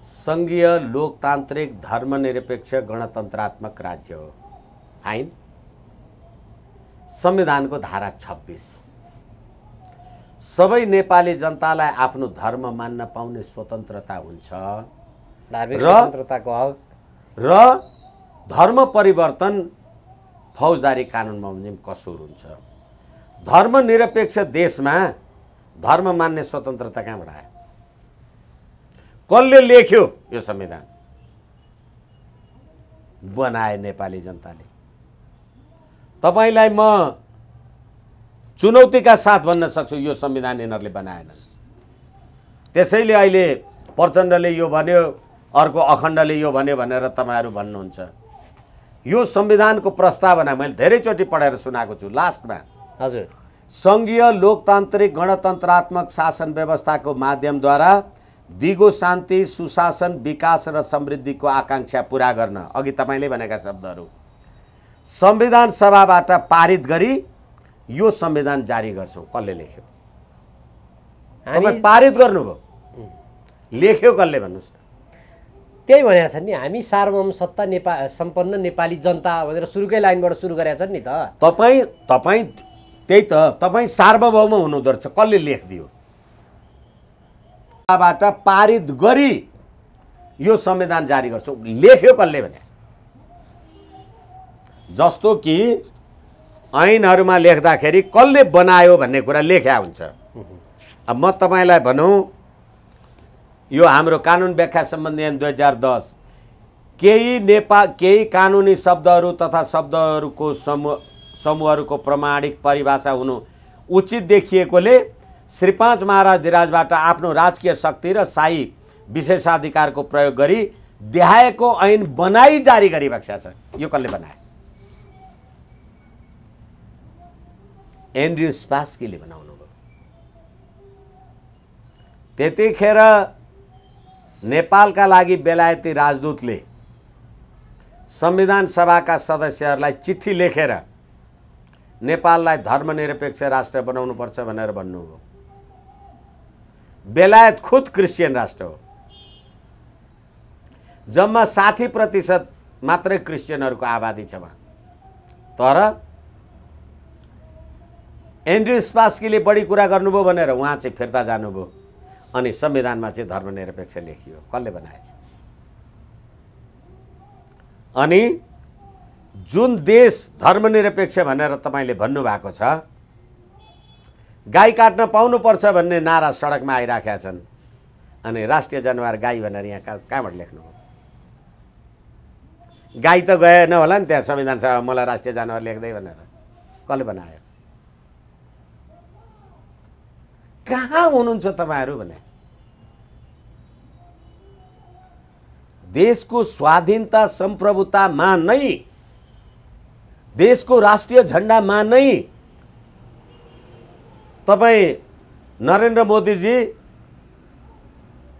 सङ्घीय लोकतान्त्रिक धर्मनिरपेक्ष गणतन्त्रात्मक राज्य हो। फाइन। संविधानको धारा 26 सबै नेपाली जनतालाई आफ्नो धर्म मान्न पाउने स्वतन्त्रता हुन्छ र धर्म परिवर्तन फौजदारी कानुनमा बमोजिम कसुर हुन्छ। धर्मनिरपेक्ष देशमा धर्म मान्ने स्वतन्त्रता कहाँबाट आयो? कसले लेख्यो यो संविधान? बनाए नेपाली जनताले। तपाईलाई म चुनौतीका साथ भन्न सक्छु यो संविधान यिनीहरूले बनाएनन्। त्यसैले अहिले प्रचण्डले यो भन्यो, अर्को अखण्डले यो भन्यो भनेर तपाईहरु भन्नुहुन्छ। यो संविधानको प्रस्तावना मैले धेरैचोटि पढेर सुनाएको छु। लास्टमा हजुर, सङ्घीय लोकतान्त्रिक गणतन्त्रात्मक शासन व्यवस्थाको माध्यमद्वारा दिगो शान्ति, सुशासन, विकास र समृद्धिको आकांक्षा पूरा गर्न, अघि तपाईले भनेका शब्दहरू, संविधान सभाबाट पारित गरी यो संविधान जारी गर्छौं। कसले लेख्यो? तपाई पारित गर्नुभयो, लेख्यो कसले भन्नुस् न? त्यही भनेको छ नि, हामी सार्वभौम सत्ता सम्पन्न नेपाली जनता भनेर सुरुकै लाइनबाट सुरु गरेका छन् नि त। तपाई त्यही त, तपाई सार्वभौम हुनुहुँदो रहेछ। कसले लेखिदियो? बाट पारित गरी यो संविधान जारी गर्छौं, लेख्यो कसले भने? जस्तो कि ऐनहरुमा लेख्दाखेरि कसले बनायो भन्ने कुरा लेख्या हुन्छ। अब म तपाईलाई भनौं, यो हाम्रो कानुन व्याख्या सम्बन्धी ऐन 2010 केही कानुनी शब्दहरू तथा शब्दहरूको समूहहरूको प्रमाणिक परिभाषा हुनु उचित देखिएकोले श्री 5 महाराज धिराजबाट आफ्नो राजकीय शक्ति र शाही विशेषाधिकारको प्रयोग गरी देहाएको ऐन बनाई जारी गरी बक्सा छ। यो कसले बनाए? एन्ड्रयू स्पास्कीले बनाउनु भयो। त्यतिखेर नेपालका लागि बेलायती राजदूतले संविधान सभाका सदस्यहरूलाई चिठी लेखेर नेपाललाई धर्मनिरपेक्ष राष्ट्र बनाउनु पर्छ भनेर भन्नुभयो। बेलायत खुद क्रिस्चियन राष्ट्र हो। जम्मा 60% मात्रै क्रिस्चियनहरूको आबादी छ वहाँ। तर एन्ड्रयू स्पास्कीले बढी कुरा गर्नुभयो भनेर उहाँ चाहिँ फिर्ता जानुभयो अनि संविधानमा चाहिँ धर्मनिरपेक्ष लेखियो। कसले बनाएछ? अनि जुन देश धर्मनिरपेक्ष भनेर तपाईले भन्नुभएको छ, गाई काट्न पाउनुपर्छ भन्ने नारा सडकमा आइराखेका छन् अनि राष्ट्रिय जनावर गाई भनेर यहाँ कहाँबाट लेख्नुभयो? गाई त गएन होला नि त्यहाँ संविधान सभा मलाई राष्ट्रिय जनावर लेख्दै भनेर। कसले बनायो? कहाँ हुनुहुन्छ तपाईहरु भने? देशको स्वाधीनता सम्प्रभुतामा नै, देशको राष्ट्रिय झण्डामा नै तपाई नरेन्द्र मोदीजी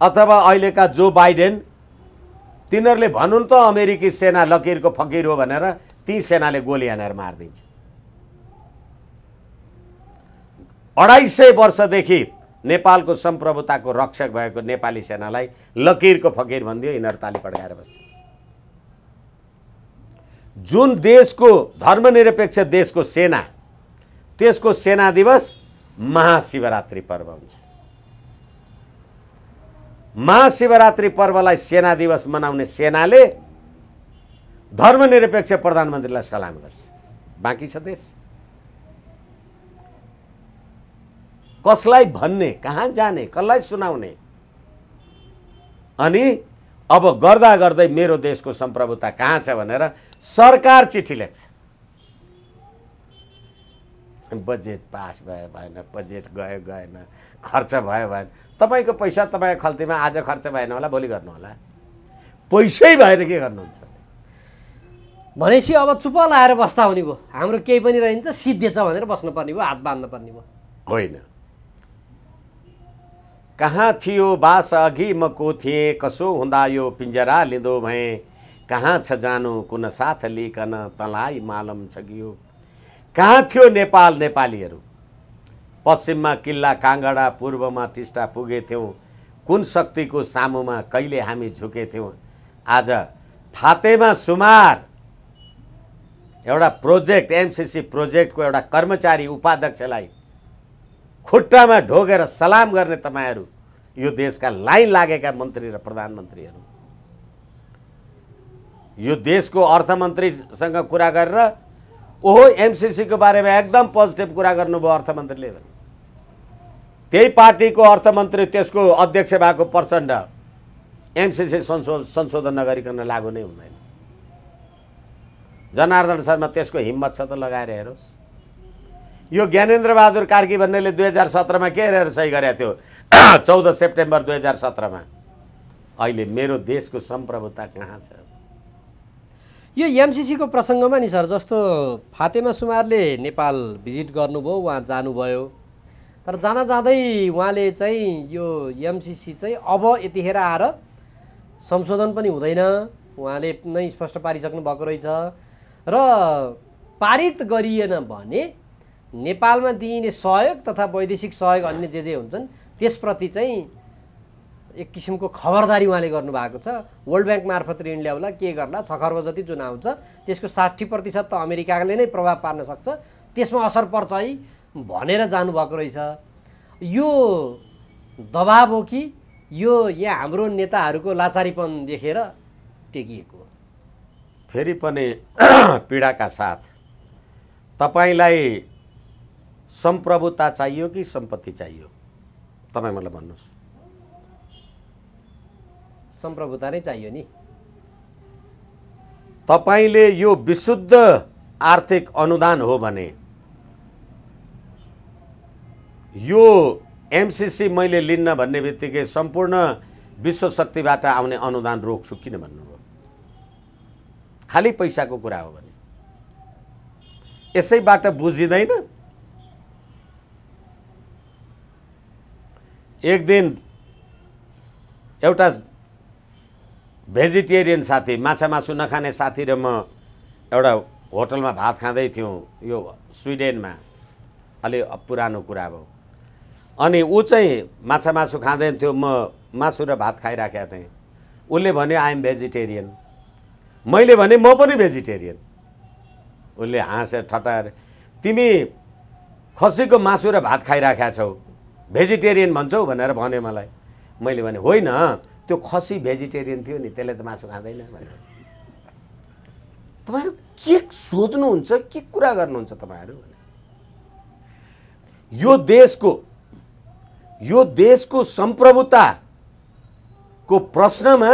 अथवा अहिलेका जो बाइडेन तिनीहरूले भनुन् त अमेरिकी सेना लकीरको फकीर हो भनेर, ती सेनाले गोली हानेर मारिदिन्छ। 250 वर्षदेखि नेपालको सम्प्रभुताको रक्षक भएको नेपाली सेनालाई लकीरको फकीर भनिदियो, यिनीहरू ताली पड्काएर बस्छ। जुन देशको धर्मनिरपेक्ष देशको सेना, त्यसको सेना दिवस महाशिवरात्रि पर्व हुन्छ। महाशिवरात्रि पर्वलाई सेना दिवस मनाउने सेनाले धर्मनिरपेक्ष प्रधानमन्त्रीलाई सलाम गर्छ। बाँकी छ देश। कसलाई भन्ने, कहाँ जाने, कसलाई सुनाउने? अनि अब गर्दा गर्दै मेरो देशको सम्प्रभुता कहाँ छ भनेर सरकार चिठी लेख्छ। बजेट पास भयो भएन, बजेट गयो गएन, खर्च भयो भएन। तपाईँको पैसा तपाईँको खल्तीमा आज खर्च भएन होला, भोलि गर्नु होला। पैसै भएन के गर्नुहुन्छ भनेपछि अब चुप लाएर बस्दा हुने भयो। हाम्रो केही पनि रहन्छ, सिद्धेछ भनेर बस्नुपर्ने भयो, हात बाँध्नु पर्ने भयो। होइन, कहाँ थियो बास अघि म को थिएँ, कसो हुँदा यो पिंजरा लिँदो भएँ, कहाँ छ जानु कुन साथ लिकन तँलाई मालम छ गियो। कहाँ थियो नेपाल नेपालीहरू? पश्चिममा किल्ला काँगडा, पूर्वमा टिस्टा पुगेथ्यौँ, कुन शक्तिको सामुमा कहिले हामी झुकेथ्यौँ। आज फातेमा सुमार एउटा प्रोजेक्ट, एमसीसी प्रोजेक्टको एउटा कर्मचारी उपाध्यक्षलाई खुट्टामा ढोगेर सलाम गर्ने तपाईहरू यो देशका लाइन लागेका मन्त्री र प्रधानमन्त्रीहरू, यो देशको अर्थमन्त्रीसँग कुरा गरेर ओहो एमसीसीको बारेमा एकदम पोजिटिभ कुरा गर्नुभयो अर्थमन्त्रीले। त्यही पार्टीको अर्थमन्त्री, त्यसको अध्यक्ष भएको प्रचण्ड एमसीसी संशोधन नगरिकन लागू नै हुँदैन। जनार्दन शर्मा त्यसको हिम्मत छ त लगाएर हेरोस्। यो ज्ञानेन्द्र बहादुर कार्की भन्नेले 2017मा के हेरेर सही गरेको थियो? 14 सेप्टेम्बर 2017मा। अहिले मेरो देशको सम्प्रभुता कहाँ छ? यो एमसीसीको प्रसङ्गमा नि सर, जस्तो फातेमा सुमारले नेपाल भिजिट गर्नुभयो, उहाँ जानुभयो, तर जाँदा जाँदै उहाँले चाहिँ यो एमसीसी चाहिँ अब यतिखेर आएर संशोधन पनि हुँदैन उहाँले नै स्पष्ट पारिसक्नु भएको रहेछ। र पारित गरिएन भने नेपालमा दिइने सहयोग तथा वैदेशिक सहयोग अन्य जे हुन्छन् त्यसप्रति चाहिँ एक किसिमको खबरदारी उहाँले गर्नुभएको छ। वर्ल्ड ब्याङ्क मार्फत ऋण ल्याउला, के गर्ला, 6 खर्ब जति जुन आउँछ त्यसको 60% त अमेरिकाले नै प्रभाव पार्न सक्छ, त्यसमा असर पर्छ है भनेर जानुभएको रहेछ। यो दबाब हो कि यो यहाँ हाम्रो नेताहरूको लाचारीपन देखेर टेकिएको? फेरि पनि पीडाका साथ तपाईलाई सम्प्रभुता चाहियो कि सम्पत्ति चाहियो? तपाईँ मलाई भन्नुहोस्। सम्प्रभुता नै चाहियो नि। तपाईले यो विशुद्ध आर्थिक अनुदान हो भने यो एमसीसी मैले लिन्न भन्ने बित्तिकै सम्पूर्ण विश्व शक्तिबाट आउने अनुदान रोक्छु किन भन्नुभयो? खाली पैसाको कुरा हो भने यसैबाट बुझिँदैन? एक दिन एउटा भेजिटेरियन साथी, माछा मासु नखाने साथी र म एउटा होटलमा भात खाँदै थियौँ, यो स्विडेनमा, अलि पुरानो कुरा भयो। अनि ऊ चाहिँ माछा मासु खाँदैन थियो, म मासु र भात खाइराखेको थिएँ। उसले भन्यो आई एम भेजिटेरियन, मैले भने म पनि भेजिटेरियन। उसले हाँसेर ठटाएर तिमी खसीको मासु र भात खाइराखेका छौ, भेजिटेरियन भन्छौ भनेर भन्यो मलाई। मैले भने होइन, त्यो खसी भेजिटेरियन थियो नि, त्यसले त मासु खाँदैन भनेर। तपाईहरु के सोध्नुहुन्छ, के कुरा गर्नुहुन्छ तपाईहरु? यो देशको सम्प्रभुताको प्रश्नमा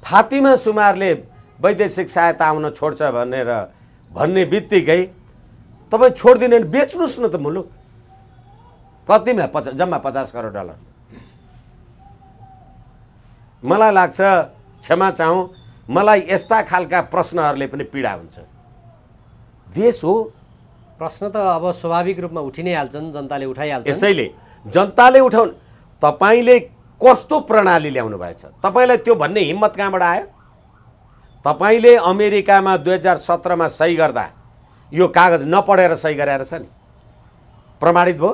फातिमा सुमारले वैदेशिक सहायता आउन छोड्छ भन्ने बित्तिकै तपाईँ छोड्दिनु भने बेच्नुस् न त मुलुक। कतिमा? जम्मा 50 करोड डलर। मलाई लाग्छ, क्षमा चाहौँ, मलाई यस्ता खालका प्रश्नहरूले पनि पीडा हुन्छ। देश हो, प्रश्न त अब स्वाभाविक रूपमा उठि नै हाल्छन्, जनताले उठाइहाल्छन्। यसैले जनताले उठाउन तपाईले कस्तो प्रणाली ल्याउनु भएछ? तपाईलाई त्यो भन्ने हिम्मत कहाँबाट आयो? तपाईले अमेरिकामा 2017 मा सही गर्दा यो कागज नपढेर सही गरेर छ नि, प्रमाणित भयो।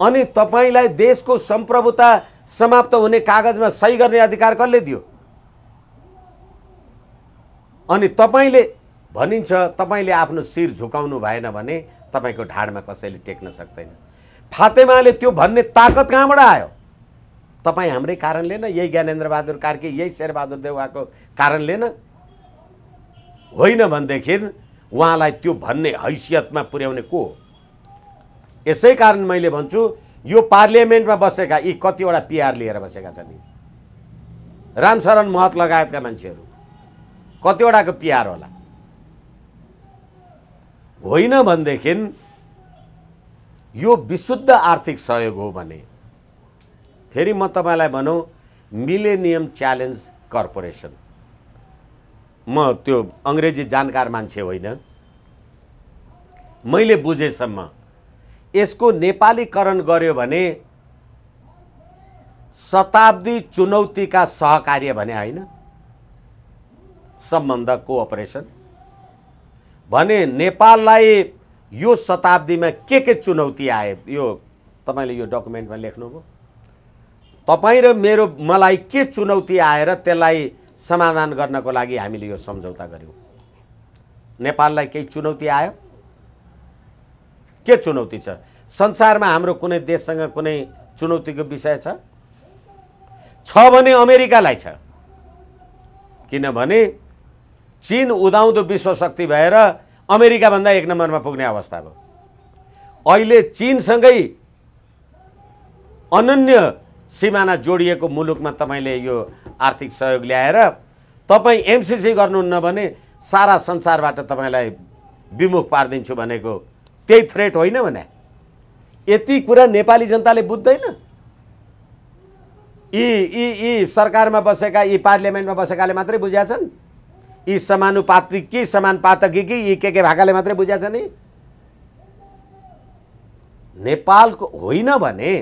अनि तपाईलाई देशको सम्प्रभुता समाप्त हुने कागजमा सही गर्ने अधिकार कसले दियो? अनि तपाईले भनिन्छ तपाईले आफ्नो शिर झुकाउनु भएन भने तपाईको ढाडमा कसैले टेक्न सक्दैन। फातेमाले त्यो भन्ने ताकत कहाँबाट आयो? तपाईँ हाम्रै कारणले न, यही ज्ञानेन्द्रबहादुर कार्की, यही शेरबहादुर देउवाको कारणले न होइन भनेदेखि उहाँलाई त्यो भन्ने हैसियतमा पुर्याउने को हो? यसै कारण मैले भन्छु यो पार्लियामेन्टमा बसेका यी कतिवटा पिआर लिएर बसेका छन्, रामशरण महत लगायतका मान्छेहरू कतिवटाको पिआर होला? होइन भनेदेखि यो विशुद्ध आर्थिक सहयोग हो भने फेरि म तपाईँलाई भनौँ मिलेनियम च्यालेन्ज कर्पोरेसन, म त्यो अङ्ग्रेजी जानकार मान्छे होइन, मैले बुझेसम्म यसको नेपालीकरण गर्यो भने शताब्दी चुनौतीका सहकार्य भने होइन, सम्बन्ध कोअपरेसन भने नेपाललाई यो शताब्दीमा के चुनौती आए यो तपाईँले यो डकुमेन्टमा लेख्नुभयो। तपाईँ र मलाई के चुनौती आएर त्यसलाई समाधान गर्नको लागि हामीले यो सम्झौता गर्यौँ। नेपाललाई केही चुनौती आयो? के चुनौती छ? संसारमा हाम्रो कुनै देशसँग कुनै चुनौतीको विषय छ भने अमेरिकालाई छ, किनभने चीन उदाउँदो विश्व शक्ति भएर अमेरिकाभन्दा एक नम्बरमा पुग्ने अवस्था भयो। अहिले चीनसँगै अनन्य सीमाना जोडिएको मुलुकमा तपाईँले यो आर्थिक सहयोग ल्याएर तपाईँ एमसिसी गर्नुहुन्न भने सारा संसारबाट तपाईँलाई विमुख पारिदिन्छु भनेको त्यही थ्रेट होइन भने? यति कुरा नेपाली जनताले बुझ्दैन। यी सरकारमा बसेका, यी पार्लियामेन्टमा बसेकाले मात्रै बुझ्या छन्, यी समानुपातिक कि समानुपातकी कि यी के भएकाले मात्रै बुझ्या छन्। नेपालको होइन भने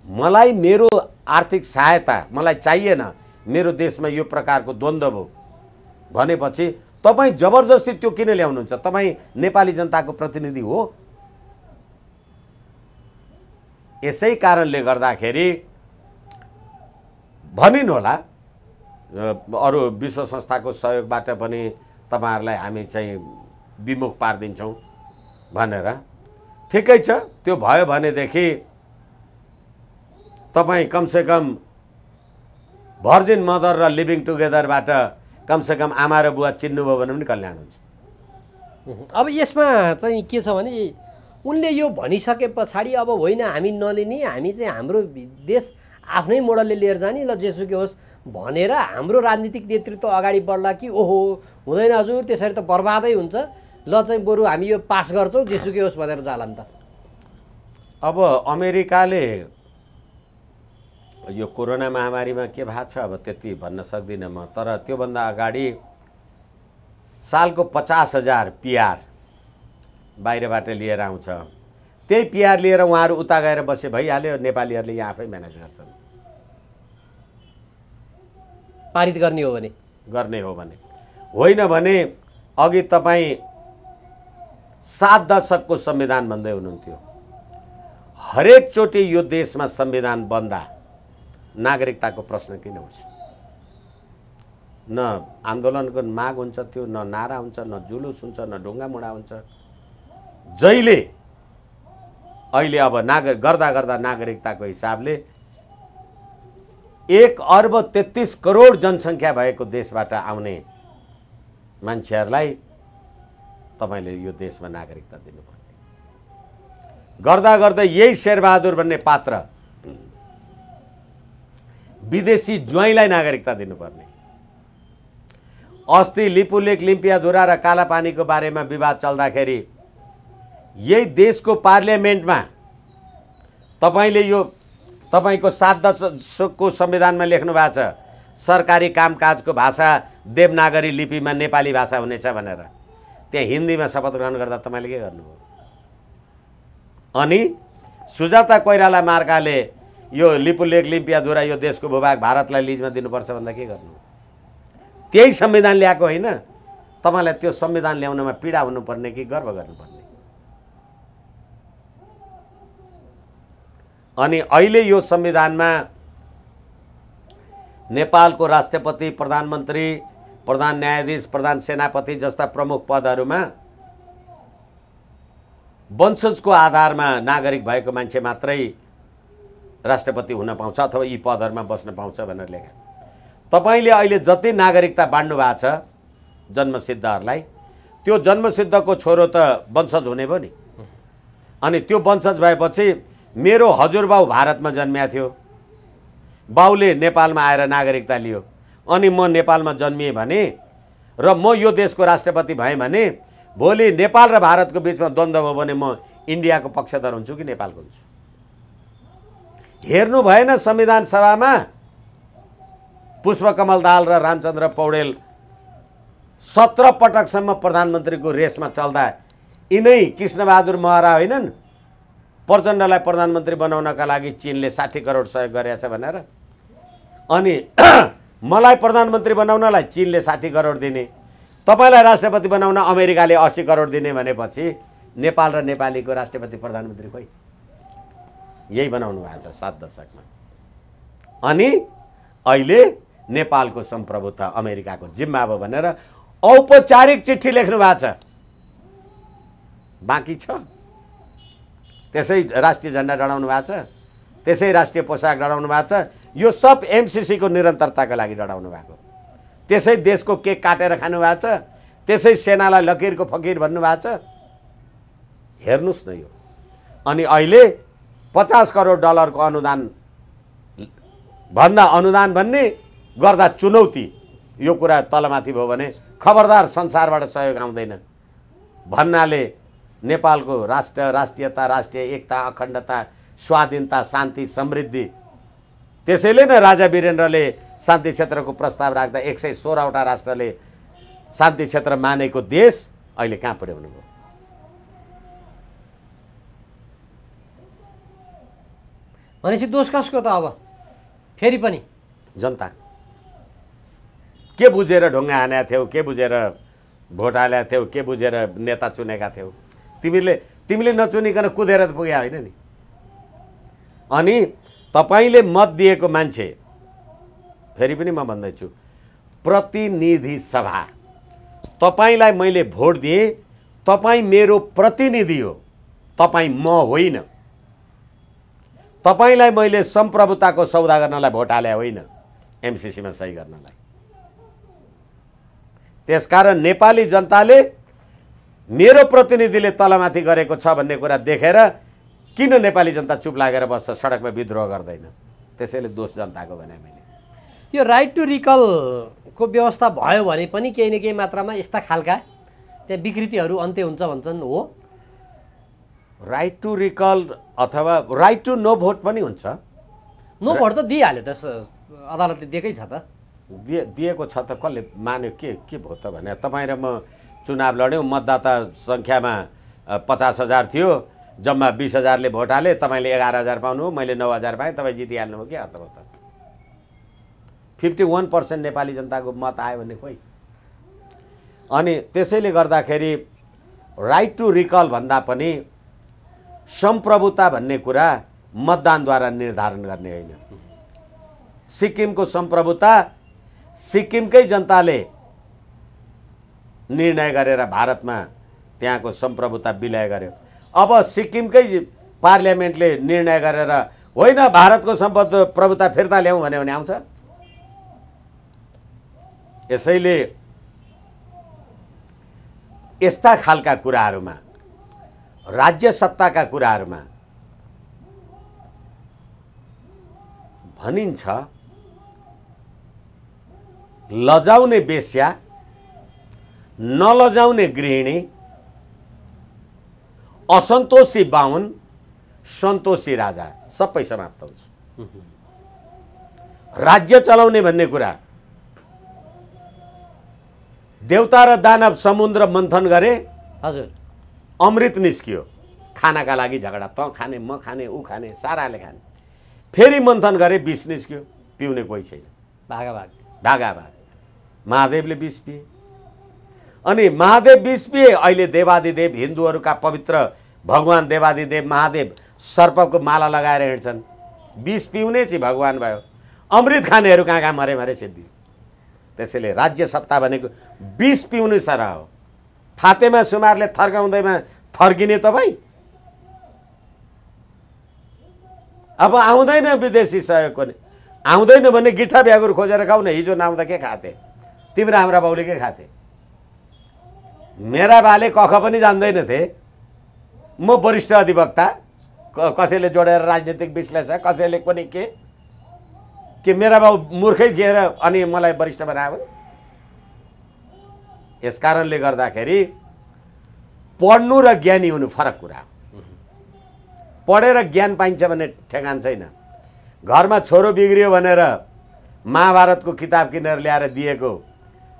मलाई मेरो आर्थिक सहायता मलाई चाहिएन, मेरो देशमा यो प्रकारको द्वन्द्व भयो भनेपछि तपाईँ जबरजस्ती त्यो किन ल्याउनुहुन्छ? तपाईँ नेपाली जनताको प्रतिनिधि हो। यसै कारणले गर्दाखेरि भनिन् होला अरू विश्व संस्थाको सहयोगबाट पनि तपाईँहरूलाई हामी चाहिँ विमुख पारिदिन्छौँ भनेर। ठिकै छ, त्यो भयो भनेदेखि तपाईँ कमसेकम भर्जिन मदर र लिभिङ टुगेदरबाट कमसेकम आमा र बुवा चिन्नुभयो भने पनि कल्याण हुन्छ। अब यसमा चाहिँ के छ भने उनले यो भनिसके पछाडि अब होइन हामी नलिने, हामी चाहिँ हाम्रो देश आफ्नै मोडलले लिएर जाने, ल जेसुकै होस् भनेर हाम्रो राजनीतिक नेतृत्व अगाडि बढ्ला कि ओहो हुँदैन हजुर त्यसरी त बर्बादै हुन्छ, ल चाहिँ बरु हामी यो पास गर्छौँ जेसुकै होस् भनेर जाला नि त? अब अमेरिकाले यो कोरोना महामारीमा के भएको छ अब त्यति भन्न सक्दिनँ म, तर त्योभन्दा अगाडि सालको 50,000 पिआर बाहिरबाट लिएर आउँछ। त्यही पिआर लिएर उहाँहरू उता गएर बसे भइहाल्यो, नेपालीहरूले यहाँ आफै म्यानेज गर्छन्। पारित गर्ने हो भने होइन भने अघि तपाईँ 7 दशकको संविधान भन्दै हुनुहुन्थ्यो। हरेकचोटि यो देशमा संविधान बन्दा नागरिकताको प्रश्न किन उठ्छ? न आन्दोलनको माग हुन्छ, त्यो न नारा हुन्छ, न जुलुस हुन्छ, न ढुङ्गामुढा हुन्छ। जहिले अहिले अब गर्दा गर्दा नागरिकताको हिसाबले 1,33,00,00,000 जनसङ्ख्या भएको देशबाट आउने मान्छेहरूलाई तपाईँले यो देशमा नागरिकता दिनुपर्ने। गर्दा गर्दै यही शेरबहादुर भन्ने पात्र विदेशी ज्वाइँलाई नागरिकता दिनुपर्ने। अस्ति लिपुलेक, लिम्पियाधुरा र कालापानीको बारेमा विवाद चल्दाखेरि यही देशको पार्लियामेन्टमा तपाईँले यो तपाईँको 7 दशकको संविधानमा लेख्नु भएको छ सरकारी कामकाजको भाषा देवनागरी लिपिमा नेपाली भाषा हुनेछ भनेर। त्यहाँ हिन्दीमा शपथ ग्रहण गर्दा तपाईँले के गर्नुभयो? अनि सुजाता कोइराला मार्काले यो लिपुलेक, लिम्पियाधुरा यो देशको भूभाग भारतलाई लिजमा दिनुपर्छ भन्दा के गर्नु? त्यही संविधान ल्याएको होइन? तपाईँलाई त्यो संविधान ल्याउनमा पीडा हुनुपर्ने कि गर्व गर्नुपर्ने? अनि अहिले यो संविधानमा नेपालको राष्ट्रपति, प्रधानमन्त्री, प्रधान न्यायाधीश, प्रधान सेनापति जस्ता प्रमुख पदहरूमा वंशजको आधारमा नागरिक भएको मान्छे मात्रै राष्ट्रपति हुन पाउँछ अथवा यी पदहरूमा बस्न पाउँछ भनेर लेखा छ। तपाईँले अहिले जति नागरिकता बाँड्नु भएको छ जन्मसिद्धहरूलाई, त्यो जन्मसिद्धको छोरो त वंशज हुने भयो नि। अनि त्यो वंशज भएपछि मेरो हजुरबाउ भारतमा जन्मिया थियो, बाउले नेपालमा आएर नागरिकता लियो, अनि म नेपालमा जन्मिएँ भने र म यो देशको राष्ट्रपति भएँ भने भोलि नेपाल र भारतको बिचमा द्वन्द्व भयो भने म इन्डियाको पक्षधर हुन्छु कि नेपालको हुन्छु? हेर्नु भएन संविधान सभामा पुष्पकमल दाहाल र रामचन्द्र पौडेल 17 पटकसम्म प्रधानमन्त्रीको रेसमा चल्दा यिनै कृष्णबहादुर महरा होइनन् प्रचण्डलाई प्रधानमन्त्री बनाउनका लागि चीनले 60 करोड सहयोग गरेछ भनेर? अनि मलाई प्रधानमन्त्री बनाउनलाई चीनले 60 करोड दिने, तपाईँलाई राष्ट्रपति बनाउन अमेरिकाले 80 करोड दिने भनेपछि नेपाल र नेपालीको राष्ट्रपति प्रधानमन्त्री खोइ? यही बनाउनु भएको छ 7 दशकमा। अनि अहिले नेपालको सम्प्रभुता अमेरिकाको जिम्मा भयो भनेर औपचारिक चिठी लेख्नु भएको छ। बाँकी छ त्यसै राष्ट्रिय झन्डा डढाउनु भएको छ, त्यसै राष्ट्रिय पोसाक डढाउनु भएको छ। यो सब एमसीसी को निरन्तरताको लागि डढाउनु भएको, त्यसै देशको केक काटेर खानु भएको छ, त्यसै सेनालाई लकीरको फकीर भन्नु भएको छ। हेर्नुस् न यो। अनि अहिले 50 करोड डलरको अनुदान भन्दा अनुदान भन्ने गर्दा चुनौती, यो कुरा तलमाथि भयो भने खबरदार संसारबाट सहयोग आउँदैन भन्नाले नेपालको राष्ट्रियता, राष्ट्रिय एकता, अखण्डता, स्वाधीनता, शान्ति, समृद्धि, त्यसैले नै राजा वीरेन्द्रले शान्ति क्षेत्रको प्रस्ताव राख्दा 116वटा राष्ट्रले शान्ति क्षेत्र मानेको देश अहिले कहाँ पुर्याउनु भयो? भनेपछि दोष कसको त? अब फेरि पनि जनता। के बुझेर ढुङ्गा हानेका थियौ, के बुझेर भोट हालेका थियौ, के बुझेर नेता चुनेका थियौ? तिमीले नचुनिकन कुदेर त पुगे होइन नि। अनि तपाईले मत दिएको मान्छे, फेरि पनि म भन्दैछु, प्रतिनिधि सभा, तपाईलाई मैले भोट दिएँ, तपाईँ मेरो प्रतिनिधि हो, तपाईँ म होइन। तपाईलाई मैले सम्प्रभुताको सौदा गर्नलाई भोट हाले होइन, एमसीसीमा सही गर्नलाई। त्यसकारण नेपाली जनताले मेरो प्रतिनिधिले तलमाथि गरेको छ भन्ने कुरा देखेर किन नेपाली जनता चुप लागेर बस्छ, सडकमा विद्रोह गर्दैन? त्यसैले दोष जनताको भने मैले। यो राइट टु रिकलको व्यवस्था भयो भने पनि केही न केही मात्रामा यस्ता खालका त्यहाँ विकृतिहरू अन्त्य हुन्छ भन्छन् हो? राइट टु रिकल अथवा राइट टु नो भोट पनि हुन्छ। नो भोट त दिइहाल्यो त, अदालतले दिएकै छ त। दिएको छ त, कसले मान्यो? के भयो त भने तपाईँ र म चुनाव लड्यौँ, मतदाता सङ्ख्यामा 50,000 थियो, जम्मा 20,000ले भोट हाले, तपाईँले 11,000 पाउनु, मैले 9,000 पाएँ, तपाईँ जितिहाल्नु भयो। के अर्थ भयो त? 51% नेपाली जनताको मत आयो भने खोइ। अनि त्यसैले गर्दाखेरि राइट टु रिकल भन्दा पनि सम्प्रभुता भन्ने कुरा मतदानद्वारा निर्धारण गर्ने होइन। सिक्किमको सम्प्रभुता सिक्किमकै जनताले निर्णय गरेर भारतमा त्यहाँको सम्प्रभुता विलय गर्यो। अब सिक्किमकै पार्लियामेन्टले निर्णय गरेर होइन भारतको सम्प्रभुता फिर्ता ल्याउँ भन्यो भने आउँछ? यसैले यस्ता खालका कुराहरूमा, राज्य सत्ताका कुराहरूमा भनिन्छ लजाउने बेश्या, नलजाउने गृहिणी, असन्तोषी बाहुन, सन्तोषी राजा, सबै समाप्त हुन्छ। राज्य चलाउने भन्ने कुरा, देवता र दानव समुद्र मन्थन गरे, हजुर, अमृत निस्कियो। खानाका लागि झगडा, त खाने, म खाने, ऊ खाने, साराले खाने। फेरि मन्थन गरे, विष निस्कियो, पिउने कोही छैन। भागाभाग। महादेवले विष पिए। अनि महादेव विष पिए। अहिले देवादिदेव, हिन्दूहरूका पवित्र भगवान देवादिदेव महादेव सर्पको माला लगाएर हिँड्छन्। विष पिउने चाहिँ भगवान भयो। अमृत खानेहरू कहाँ कहाँ मरे सिद्धि। त्यसैले राज्य सत्ता भनेको विष पिउने सरह हो। फातेमा सुमारले थर्काउँदैमा थर्किने तपाईँ? अब आउँदैन विदेशी सहयोगको नि, आउँदैन भने गिठा भ्यागुर खोजेर खाऊ न। हिजो नआउँदा के खाथे तिम्रो हाम्रा बाउले, के खाथे? मेरा बाले कख पनि जान्दैनथे। म वरिष्ठ अधिवक्ता, कसैले जोडेर राजनीतिक विश्लेषक, कसैले पनि के मेरा बाउ मूर्खै थिए र अनि मलाई वरिष्ठ बनायो? यस कारणले गर्दाखेरि पढ्नु र ज्ञानी हुनु फरक कुरा हो। पढेर ज्ञान पाइन्छ भन्ने ठेगान छैन। घरमा छोरो बिग्रियो भनेर महाभारतको किताब किनेर ल्याएर दिएको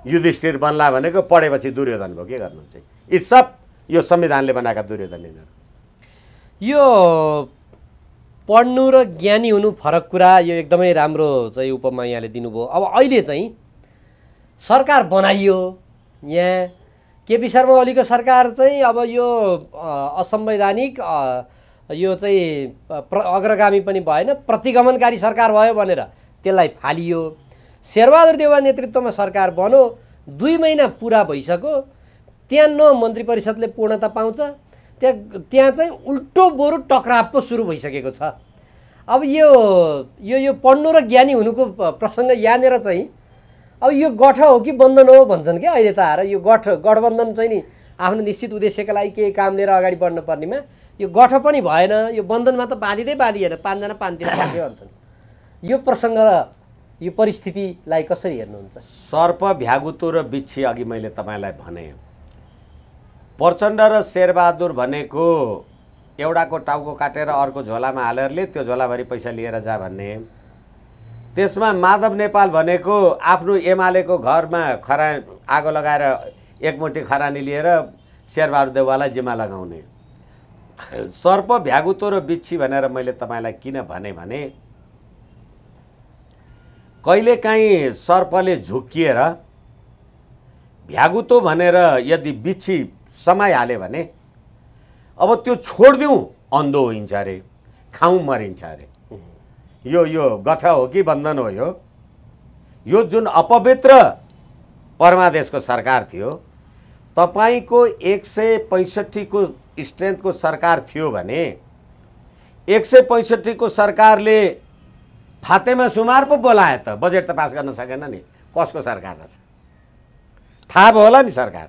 युधिष्ठिर बन्ला भनेको पढेपछि दुर्योधन भयो। के गर्नुहुन्छ? यी सब यो संविधानले बनाएका दुर्योधन यिनीहरू। यो पढ्नु र ज्ञानी हुनु फरक कुरा, यो एकदमै राम्रो चाहिँ उपमा यहाँले दिनुभयो। अब अहिले चाहिँ सरकार बनाइयो, यहाँ केपी शर्मा ओलीको सरकार चाहिँ अब यो असंवैधानिक, यो चाहिँ अग्रगामी पनि भएन, प्रतिगमनकारी सरकार भयो भनेर त्यसलाई फालियो। शेरबहादुर देउवा नेतृत्वमा सरकार बन्यो, 2 महिना पुरा भइसक्यो, त्यहाँ न मन्त्री परिषदले पूर्णता पाउँछ, त्यहाँ चाहिँ उल्टो बरु टक्राव पो सुरु भइसकेको छ। अब यो पढ्नु र ज्ञानी हुनुको प्रसङ्ग यहाँनिर चाहिँ अब यो गठ हो कि बन्धन हो भन्छन् क्या अहिले त आएर। यो गठबन्धन चाहिँ नि आफ्नो निश्चित उद्देश्यका लागि केही काम लिएर अगाडि बढ्नु पर्नेमा यो गठ पनि भएन, यो बन्धनमा त बाँधिएन, 5 जना 5 तिर बाँध्यो भन्छन्। यो प्रसङ्ग र यो परिस्थितिलाई कसरी हेर्नुहुन्छ? सर्प, भ्यागुतो र बिच्छी अघि मैले तपाईँलाई भने, प्रचण्ड र शेरबहादुर भनेको एउटाको टाउको काटेर अर्को झोलामा हालेरले त्यो झोलाभरि पैसा लिएर जा भन्ने। त्यसमा माधव नेपाल भनेको आफ्नो एमालेको घरमा आगो लगाएर एकमुठी खरानी लिएर शेरबहादुर देउवालाई जिम्मा लगाउने। सर्प, भ्यागुतो र बिच्छी भनेर मैले तपाईँलाई किन भने कहिलेकाहीँ सर्पले झुक्किएर भ्यागुतो भनेर यदि बिच्छी समाइहाल्यो भने अब त्यो छोडिदिउँ अन्धो होइन्छ अरे, खाउँ मरिन्छ अरे। यो गठ हो कि बन्धन हो? यो जुन अपवित्र परमादेशको सरकार थियो, तपाईँको 165 को स्ट्रेन्थको सरकार थियो भने 165 को सरकारले फातेमा सुमार पो बोलाए त, बजेट त पास गर्न सकेन नि। कसको सरकार रहेछ थाहा भयो होला नि सरकार।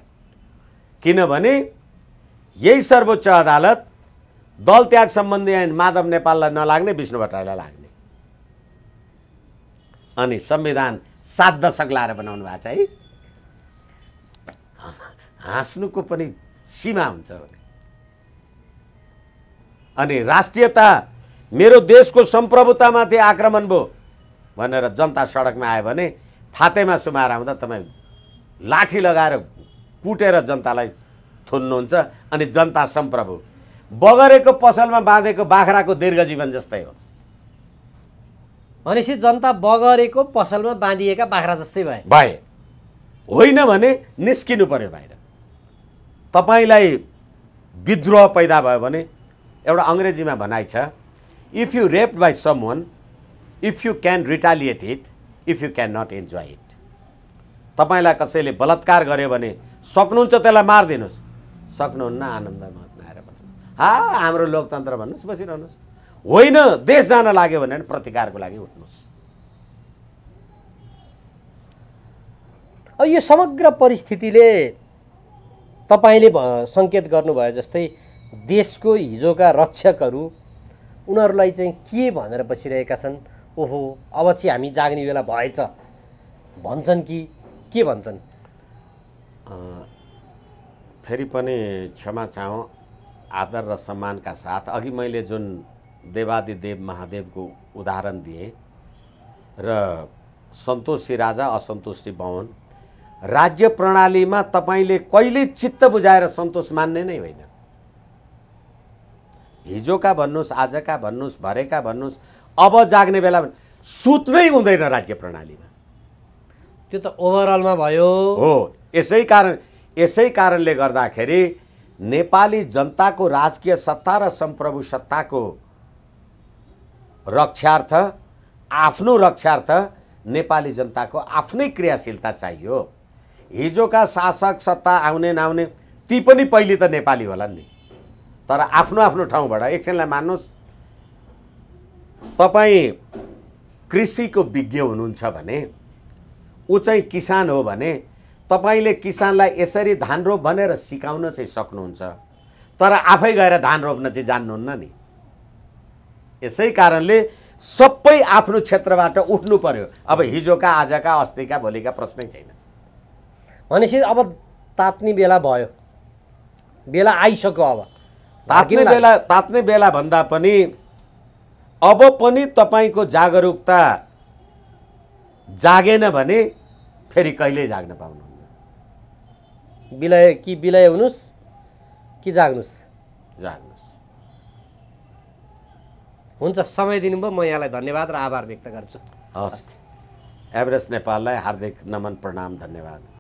किनभने यही सर्वोच्च अदालत दल त्याग सम्बन्धी ऐन माधव नेपाललाई नलाग्ने, विष्णु भट्टराईलाई लाग्ने, अनि संविधान 7 दशक लाएर बनाउनु भएको छ है। हाँस्नुको पनि सीमा हुन्छ। अनि राष्ट्रियता, मेरो देशको सम्प्रभुतामाथि आक्रमण भयो भनेर जनता सडकमा आयो भने फातेमा सुमार आउँदा तपाईँ लाठी लगाएर कुटेर जनतालाई थुन्नुहुन्छ। अनि जनता सम्प्रभु बगरेको पसलमा बाँधेको बाख्राको दीर्घजीवन जस्तै हो। भनेपछि जनता बगरेको पसलमा बाँधिएका बाख्रा जस्तै भए होइन भने निस्किनु पर्यो बाहिर। तपाईलाई विद्रोह पैदा भयो भने एउटा अङ्ग्रेजीमा भनाइ छ, if you raped by someone, if you can retaliate it, if you can not enjoy it. तपाईलाई कसैले बलात्कार गर्यो भने सक्नुहुन्छ त्यसलाई मारिदिनुहोस्, सक्नुहुन्न आनन्दमा आएर बस्नु। हाम्रो लोकतन्त्र भन्नुहोस्, बसिरहनुहोस्। होइन, देश जान लाग्यो भने प्रतिकारको लागि उठ्नुहोस्। अब यो समग्र परिस्थितिले तपाईले संकेत गर्नुभयो जस्तै देशको हिजोका रक्षकहरू उनीहरूलाई चाहिँ के भनेर बसिरहेका छन्? ओहो अब चाहिँ हामी जाग्ने बेला भएछ भन्छन् कि के भन्छन्? फेरि पनि क्षमा चाहौँ, आदर र सम्मानका साथ अघि मैले जुन देवादिदेव महादेवको उदाहरण दिएँ र सन्तोषी राजा असन्तोषी बाहुन, राज्य प्रणालीमा तपाईले कहिले चित्त बुझाएर सन्तोष मान्ने नै होइन। हिजोका भन्नुहोस्, आजका भन्नुहोस्, भरेका भन्नुहोस्, अब जाग्ने बेला सुत्नै हुँदैन राज्य प्रणालीमा। त्यो त ओभरअलमा भयो हो। यसै कारणले गर्दाखेरि नेपाली जनताको राजकीय सत्ता र सम्प्रभु सत्ताको रक्षार्थ, आफ्नो रक्षार्थ नेपाली जनताको आफ्नै क्रियाशीलता चाहियो। हिजोका शासक सत्ता आउने नआउने ती पनि पहिले त नेपाली होलान् नि, तर आफ्नो आफ्नो ठाउँबाट। एकछिनलाई मान्नुहोस्, तपाईँ कृषिको विज्ञ हुनुहुन्छ भने, ऊ चाहिँ किसान हो भने तपाईँले किसानलाई यसरी धान रोप भनेर सिकाउन चाहिँ सक्नुहुन्छ, तर आफै गएर धान रोप्न चाहिँ जान्नुहुन्न नि। यसै कारणले सबै आफ्नो क्षेत्रबाट उठ्नु पर्यो। अब हिजोका, आजका, अस्तिका, भोलिका प्रश्नै छैन। भनेपछि अब तात्ने बेला भयो, बेला आइसक्यो। अब तात्ने बेला भन्दा पनि अब पनि तपाईँको जागरुकता जागेन भने फेरि कहिल्यै जाग्न पाउनुहुन्न। विलय हुनुहोस् कि जाग्नुहोस्? जाग्नुहोस्। हुन्छ, समय दिनुभयो, म यहाँलाई धन्यवाद र आभार व्यक्त गर्छु। हस्, एभरेस्ट नेपाललाई हार्दिक नमन, प्रणाम, धन्यवाद।